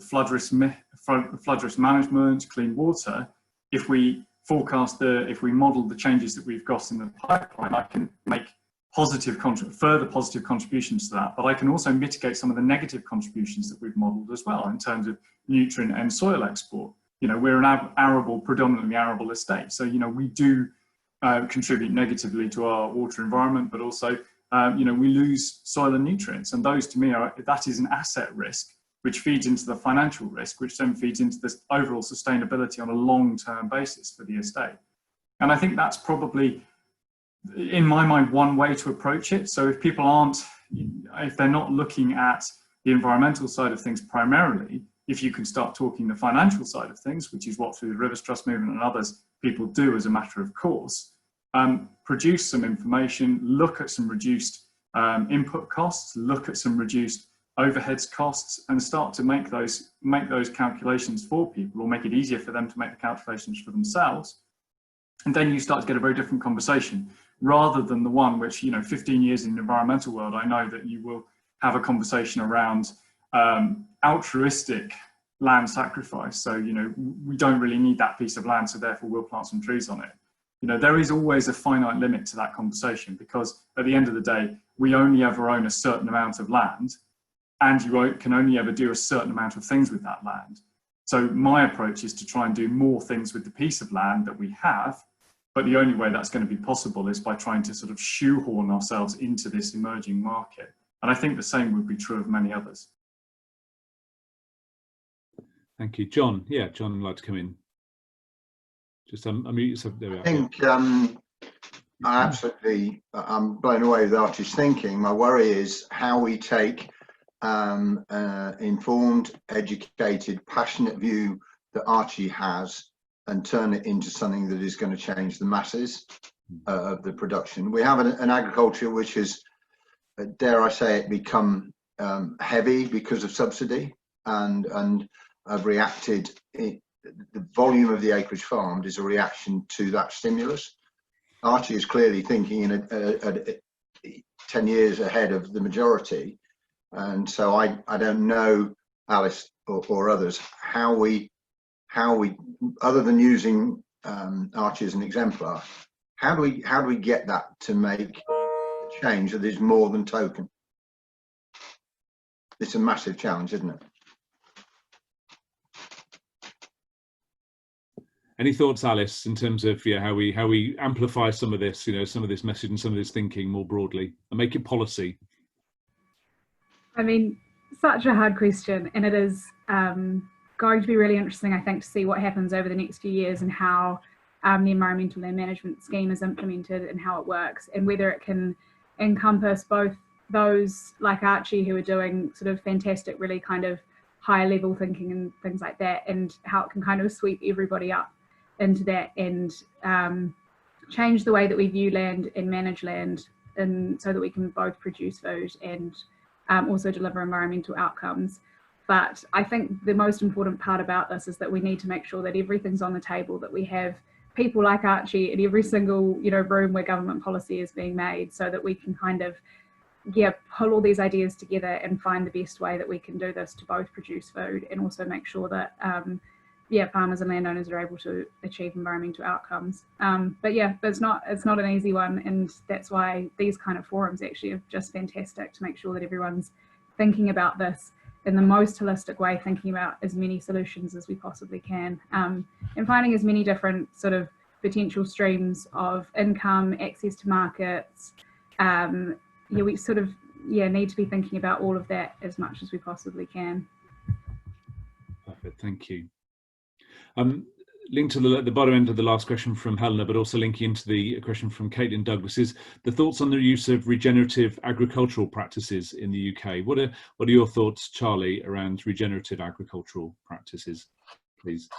flood risk management, clean water. If we forecast if we model the changes that we've got in the pipeline, I can make further positive contributions to that, but I can also mitigate some of the negative contributions that we've modeled as well in terms of nutrient and soil export. You know, we're an predominantly arable estate, so you know we do contribute negatively to our water environment, but also you know, we lose soil and nutrients, and those to me that is an asset risk, which feeds into the financial risk, which then feeds into this overall sustainability on a long-term basis for the estate. And I think that's probably, in my mind, one way to approach it. So if people if they're not looking at the environmental side of things primarily, if you can start talking the financial side of things, which is what through the Rivers Trust movement and others people do as a matter of course, produce some information, look at some reduced input costs, look at some reduced overheads costs, and start to make those calculations for people, or make it easier for them to make the calculations for themselves. And then you start to get a very different conversation, rather than the one which, you know, 15 years in the environmental world, I know that you will have a conversation around altruistic land sacrifice. So, you know, we don't really need that piece of land, so therefore we'll plant some trees on it. You know, there is always a finite limit to that conversation, because at the end of the day, we only ever own a certain amount of land, and you can only ever do a certain amount of things with that land. So my approach is to try and do more things with the piece of land that we have, but the only way that's going to be possible is by trying to sort of shoehorn ourselves into this emerging market. And I think the same would be true of many others. Thank you. John, yeah, John would like to come in. Just unmute yourself. There we are. I think I'm blown away with Archie's thinking. My worry is how we take informed, educated, passionate view that Archie has and turn it into something that is going to change the masses of the production. We have an agriculture which has, dare I say it, become heavy because of subsidy, and have reacted. The volume of the acreage farmed is a reaction to that stimulus. Archie is clearly thinking in 10 years ahead of the majority. And so I don't know, Alice or others, how we, other than using Archie as an exemplar, how do we get that to make a change that is more than token? It's a massive challenge, isn't it? Any thoughts, Alice, in terms of how we amplify some of this, some of this message and some of this thinking more broadly, and make it policy? I mean, such a hard question, and it is going to be really interesting, I think, to see what happens over the next few years and how the environmental land management scheme is implemented and how it works, and whether it can encompass both those like Archie who are doing sort of fantastic, really kind of high level thinking and things like that, and how it can kind of sweep everybody up into that and change the way that we view land and manage land, and so that we can both produce food and also deliver environmental outcomes. But I think the most important part about this is that we need to make sure that everything's on the table, that we have people like Archie in every single room where government policy is being made, so that we can kind of pull all these ideas together and find the best way that we can do this to both produce food and also make sure that farmers and landowners are able to achieve environmental outcomes. But it's not an easy one, and that's why these kind of forums actually are just fantastic, to make sure that everyone's thinking about this in the most holistic way, thinking about as many solutions as we possibly can, and finding as many different sort of potential streams of income, access to markets. We sort of need to be thinking about all of that as much as we possibly can. Perfect, thank you. Linked to the bottom end of the last question from Helena, but also linking into the question from Caitlin Douglas, is the thoughts on the use of regenerative agricultural practices in the UK. What are your thoughts, Charlie, around regenerative agricultural practices, please?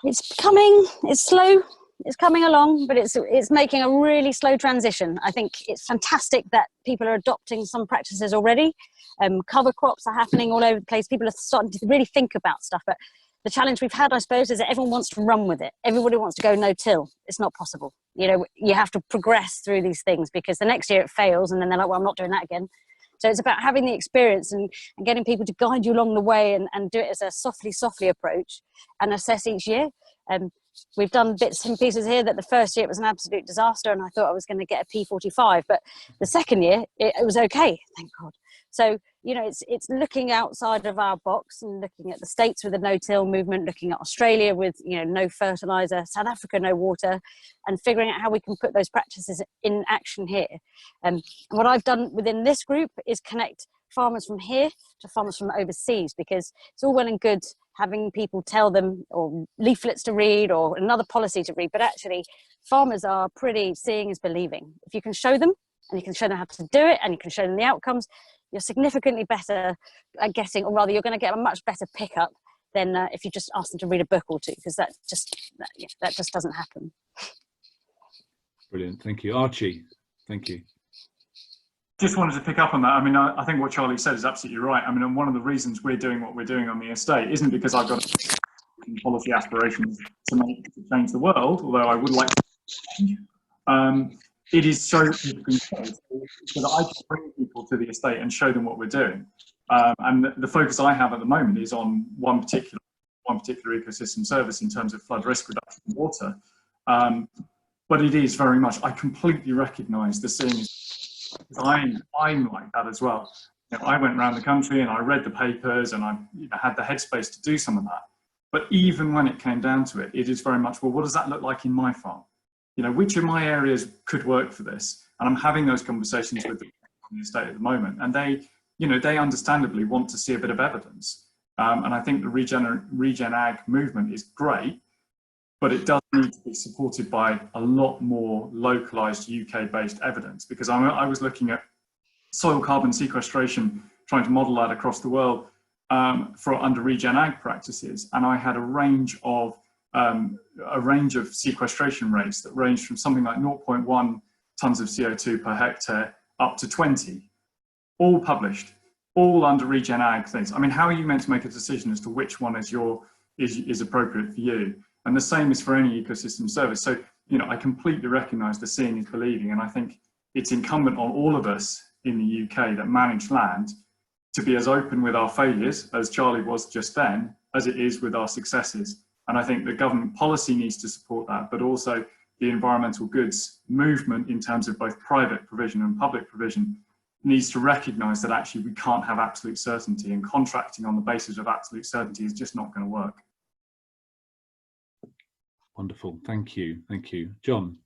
It's coming. It's slow. It's coming along, but it's making a really slow transition. I think it's fantastic that people are adopting some practices already. Cover crops are happening all over the place. People are starting to really think about stuff, but the challenge we've had, I suppose, is that everyone wants to run with it. Everybody wants to go no-till. It's not possible. You know, you have to progress through these things, because the next year it fails and then they're like, well, I'm not doing that again. So it's about having the experience and getting people to guide you along the way, and do it as a softly approach and assess each year. We've done bits and pieces here that the first year it was an absolute disaster and I thought I was going to get a P45, but the second year it was okay, thank God. So, you know, it's looking outside of our box and looking at the States with the no-till movement, looking at Australia with, you know, no fertilizer, South Africa, no water, and figuring out how we can put those practices in action here. And what I've done within this group is connect farmers from here to farmers from overseas, because it's all well and good having people tell them, or leaflets to read, or another policy to read, but actually farmers are pretty seeing is believing. If you can show them, and you can show them how to do it, and you can show them the outcomes, you're significantly better at getting, or rather you're going to get a much better pickup than if you just ask them to read a book or two, because that just doesn't happen. Brilliant, thank you. Archie, thank you. Just wanted to pick up on that. I mean, I think what Charlie said is absolutely right. I mean, and one of the reasons we're doing what we're doing on the estate isn't because I've got policy aspirations to change the world, although I would like to change. It is so that people can show, so that I can bring people to the estate and show them what we're doing. And the focus I have at the moment is on one particular ecosystem service in terms of flood risk reduction in water. But it is very much, I completely recognise the scene. I'm like that as well. You know, I went around the country and I read the papers and I had the headspace to do some of that. But even when it came down to it, it is very much, well, what does that look like in my farm? You know, which of my areas could work for this? And I'm having those conversations with the estate at the moment, and they understandably want to see a bit of evidence. And I think the regen ag movement is great, but it does need to be supported by a lot more localized UK-based evidence, because I was looking at soil carbon sequestration, trying to model that across the world for under regen ag practices, and I had a range of sequestration rates that ranged from something like 0.1 tons of CO2 per hectare up to 20, all published, all under regen ag things. I mean, how are you meant to make a decision as to which one is appropriate for you? And the same is for any ecosystem service. So, you know, I completely recognise the seeing is believing, and I think it's incumbent on all of us in the UK that manage land to be as open with our failures, as Charlie was just then, as it is with our successes. And I think the government policy needs to support that, but also the environmental goods movement in terms of both private provision and public provision needs to recognise that actually we can't have absolute certainty, and contracting on the basis of absolute certainty is just not going to work. Wonderful, thank you, thank you. John?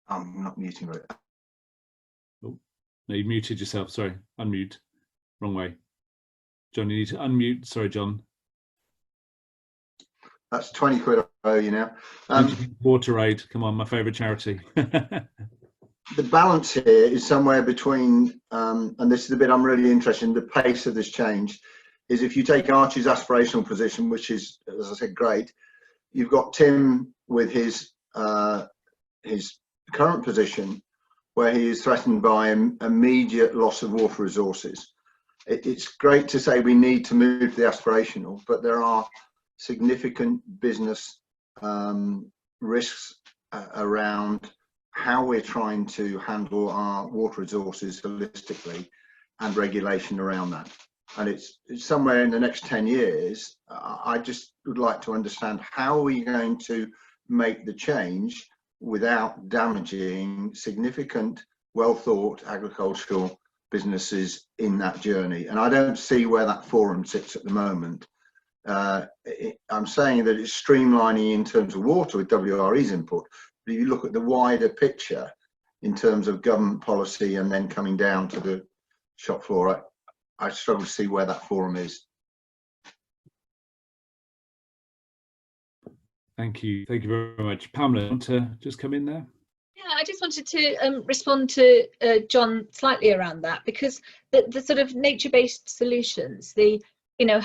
I'm not muting right. Oh, no, you muted yourself, sorry, unmute, wrong way. John, you need to unmute, sorry, John. That's 20 quid I owe you now. Water Aid, come on, my favourite charity. The balance here is somewhere between, and this is the bit I'm really interested in, the pace of this change, is if you take Archie's aspirational position, which is, as I said, great. You've got Tim with his current position, where he is threatened by immediate loss of water resources. It's great to say we need to move to the aspirational, but there are significant business risks around how we're trying to handle our water resources holistically, and regulation around that. And it's somewhere in the next 10 years, I just would like to understand how are we going to make the change without damaging significant, well-thought agricultural businesses in that journey. And I don't see where that forum sits at the moment. I'm saying that it's streamlining in terms of water with WRE's input, but if you look at the wider picture in terms of government policy and then coming down to the shop floor, I struggle to see where that forum is. Thank you very much. Pamela, want to just come in there? Yeah, I just wanted to respond to John slightly around that, because the sort of nature-based solutions,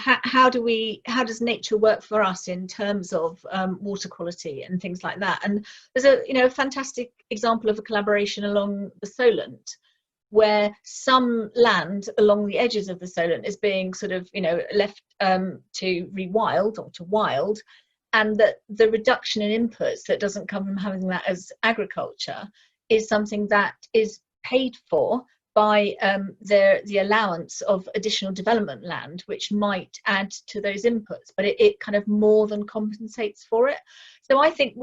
how does nature work for us in terms of water quality and things like that? And there's a fantastic example of a collaboration along the Solent, where some land along the edges of the Solent is being sort of, you know, left to rewild or to wild, and that the reduction in inputs that doesn't come from having that as agriculture is something that is paid for by the allowance of additional development land, which might add to those inputs, but it kind of more than compensates for it. So I think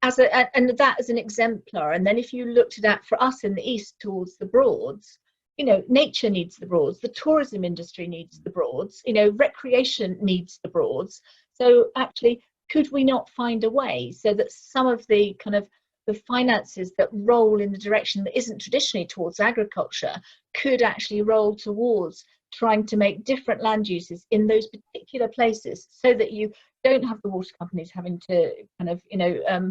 and that as an exemplar. And then if you looked at that for us in the east towards the Broads, you know, nature needs the Broads, the tourism industry needs the Broads, you know, recreation needs the Broads. So actually, could we not find a way so that some of the kind of the finances that roll in the direction that isn't traditionally towards agriculture could actually roll towards trying to make different land uses in those particular places, so that you don't have the water companies having to kind of, you know,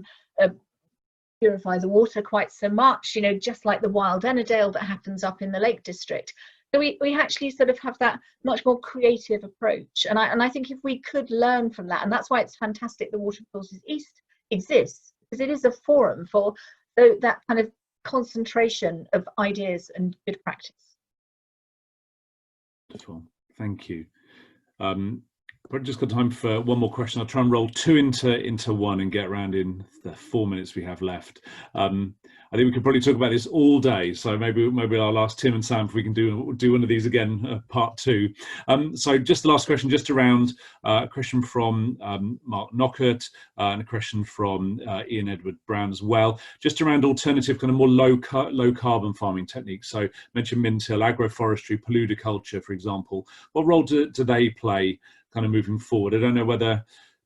purify the water quite so much, you know, just like the wild Ennerdale that happens up in the Lake District. So we actually sort of have that much more creative approach, and I think if we could learn from that, and that's why it's fantastic the Water Resources East exists, because it is a forum for that kind of concentration of ideas and good practice. Wonderful, thank you. We've just got time for one more question. I'll try and roll two into one and get around in the 4 minutes we have left. I think we could probably talk about this all day, so maybe I'll ask Tim and Sam if we can do one of these again, part two. So just the last question, just around a question from Mark Knockert and a question from Ian Edward Brown as well, just around alternative kind of more low carbon farming techniques. So mentioned Mintill, agroforestry, paludiculture, for example. What role do they play kind of moving forward? I don't know whether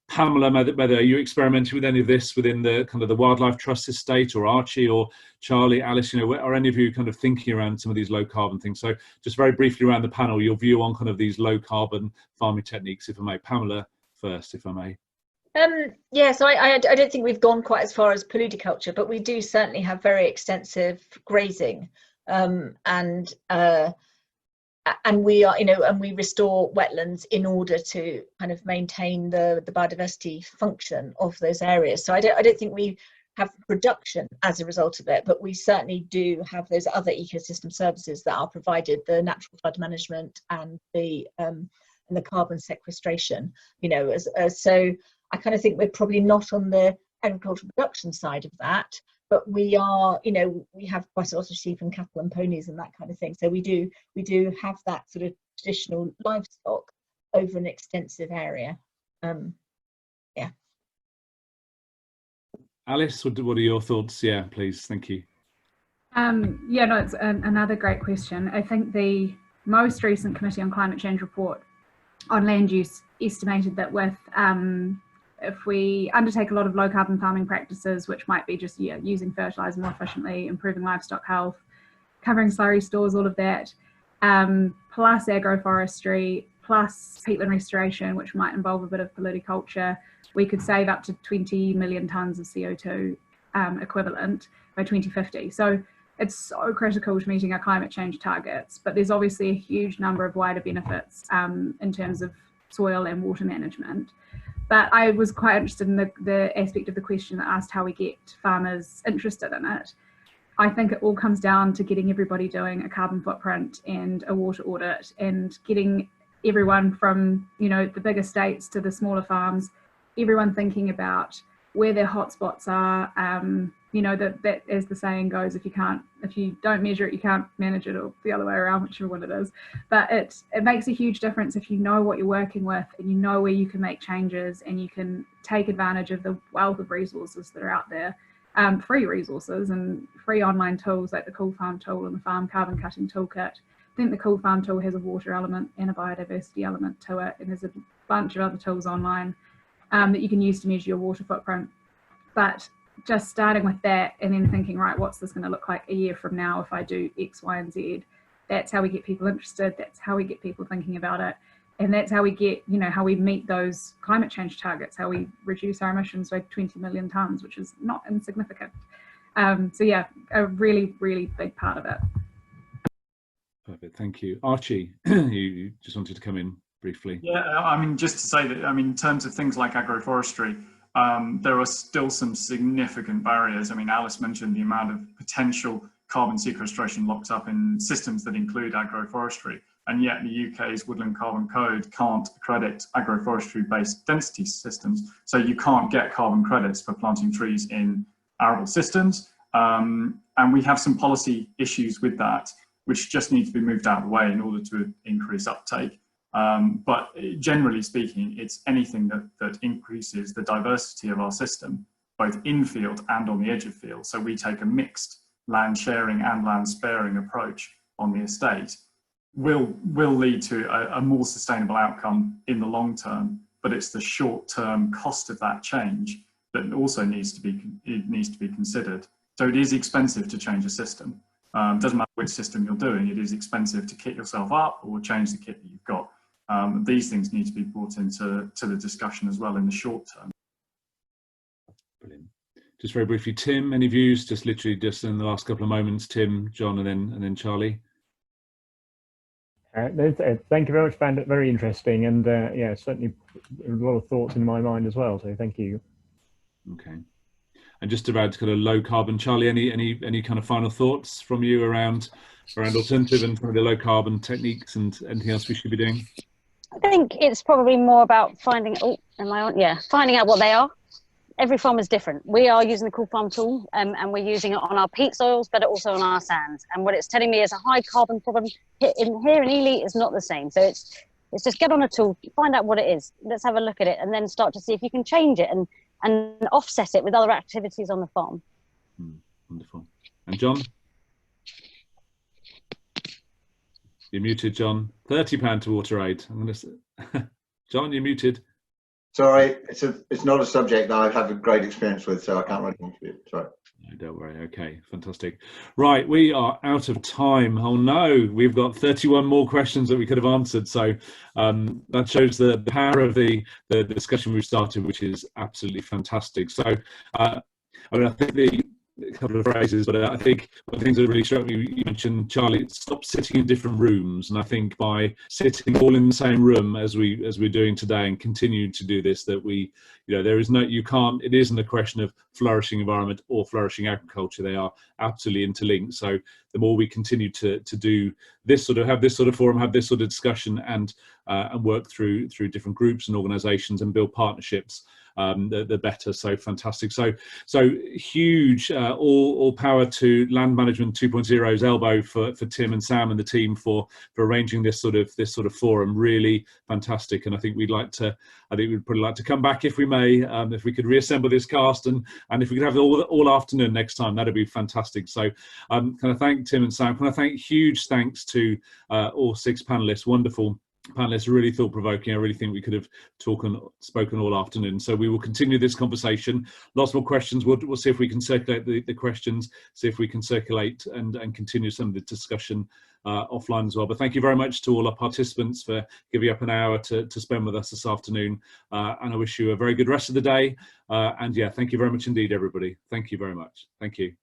Pamela, whether you experimented with any of this within the kind of the Wildlife Trust estate, or Archie or Charlie, Alice, you know, are any of you kind of thinking around some of these low carbon things? So just very briefly around the panel, your view on kind of these low carbon farming techniques, if I may. Pamela first, if I may. Yeah, so I don't think we've gone quite as far as paludiculture, but we do certainly have very extensive grazing, and we are, you know, and we restore wetlands in order to kind of maintain the biodiversity function of those areas. So I don't think we have production as a result of it, but we certainly do have those other ecosystem services that are provided, the natural flood management and the carbon sequestration, you know, so I kind of think we're probably not on the agricultural production side of that, but we are, you know, we have quite a lot of sheep and cattle and ponies and that kind of thing. So we do have that sort of traditional livestock over an extensive area. Yeah. Alice, what are your thoughts? Yeah, please. Thank you. Yeah, no, it's another great question. I think the most recent Committee on Climate Change report on land use estimated that with if we undertake a lot of low carbon farming practices, which might be just using fertilizer more efficiently, improving livestock health, covering slurry stores, all of that, plus agroforestry, plus peatland restoration, which might involve a bit of paludiculture, we could save up to 20 million tonnes of CO2 equivalent by 2050. So it's so critical to meeting our climate change targets, but there's obviously a huge number of wider benefits in terms of soil and water management. But I was quite interested in the aspect of the question that asked how we get farmers interested in it. I think it all comes down to getting everybody doing a carbon footprint and a water audit, and getting everyone from, you know, the big estates to the smaller farms, everyone thinking about where their hotspots are. You know, that as the saying goes, if you don't measure it, you can't manage it, or the other way around, whichever one it is. But it makes a huge difference if you know what you're working with, and you know where you can make changes, and you can take advantage of the wealth of resources that are out there, free resources and free online tools like the Cool Farm tool and the Farm Carbon Cutting Toolkit. I think the Cool Farm tool has a water element and a biodiversity element to it, and there's a bunch of other tools online that you can use to measure your water footprint. But just starting with that and then thinking, right, what's this going to look like a year from now if I do X, Y, and Z? That's how we get people interested. That's how we get people thinking about it. And that's how we get, you know, how we meet those climate change targets, how we reduce our emissions by 20 million tonnes, which is not insignificant. So yeah, a really, really big part of it. Perfect, thank you. Archie, you just wanted to come in briefly. Yeah, I mean, just to say that, I mean, in terms of things like agroforestry, there are still some significant barriers. I mean, Alice mentioned the amount of potential carbon sequestration locked up in systems that include agroforestry. And yet the UK's Woodland Carbon Code can't accredit agroforestry-based density systems. So you can't get carbon credits for planting trees in arable systems. And we have some policy issues with that, which just need to be moved out of the way in order to increase uptake. But generally speaking, it's anything that increases the diversity of our system, both in field and on the edge of field. So we take a mixed land sharing and land sparing approach on the estate, will lead to a more sustainable outcome in the long term. But it's the short term cost of that change that also needs to be considered. So it is expensive to change a system. Doesn't matter which system you're doing, it is expensive to kit yourself up or change the kit that you've got. These things need to be brought into the discussion as well in the short term. Brilliant. Just very briefly, Tim, any views? Just literally just in the last couple of moments, Tim, John, and then Charlie. Thank you very much. Found it very interesting, and yeah, certainly a lot of thoughts in my mind as well. So thank you. Okay. And just about kind of low carbon, Charlie, any kind of final thoughts from you around alternative and some of the low carbon techniques and anything else we should be doing? I think it's probably more about finding. Oh, am I on? Yeah, finding out what they are. Every farm is different. We are using the Cool Farm tool, and we're using it on our peat soils, but also on our sands. And what it's telling me is a high carbon problem here in Ely is not the same. So it's just get on a tool, find out what it is. Let's have a look at it, and then start to see if you can change it and offset it with other activities on the farm. Wonderful. And John? You're muted, John. £30 to water aid. I'm going to John, you're muted. Sorry, it's not a subject that I've had a great experience with, so I can't really contribute. Sorry. No, don't worry. Okay, fantastic. Right, we are out of time. Oh no, we've got 31 more questions that we could have answered. So that shows the power of the discussion we've started, which is absolutely fantastic. So I mean, I think a couple of phrases, but I think one of the things that really struck me, you mentioned, Charlie, stop sitting in different rooms. And I think by sitting all in the same room as we're doing today and continue to do this, that we, there is no, it isn't a question of flourishing environment or flourishing agriculture. They are absolutely interlinked. So the more we continue to do this have this sort of forum, have this sort of discussion, and work through different groups and organisations and build partnerships, the better. So fantastic. So huge all power to Land Management 2.0's elbow for Tim and Sam and the team for arranging this sort of forum. Really fantastic. And I think we'd probably like to come back if we may, if we could reassemble this cast and if we could have it all afternoon next time, that'd be fantastic. So can I thank Tim and Sam? Can I thank huge thanks to all 6 panelists, wonderful panelists, really thought-provoking. I really think we could have spoken all afternoon. So we will continue this conversation. Lots more questions. We'll see if we can circulate the questions, see if we can circulate and continue some of the discussion offline as well. But thank you very much to all our participants for giving up an hour to spend with us this afternoon. And I wish you a very good rest of the day. And yeah, thank you very much indeed, everybody. Thank you very much. Thank you.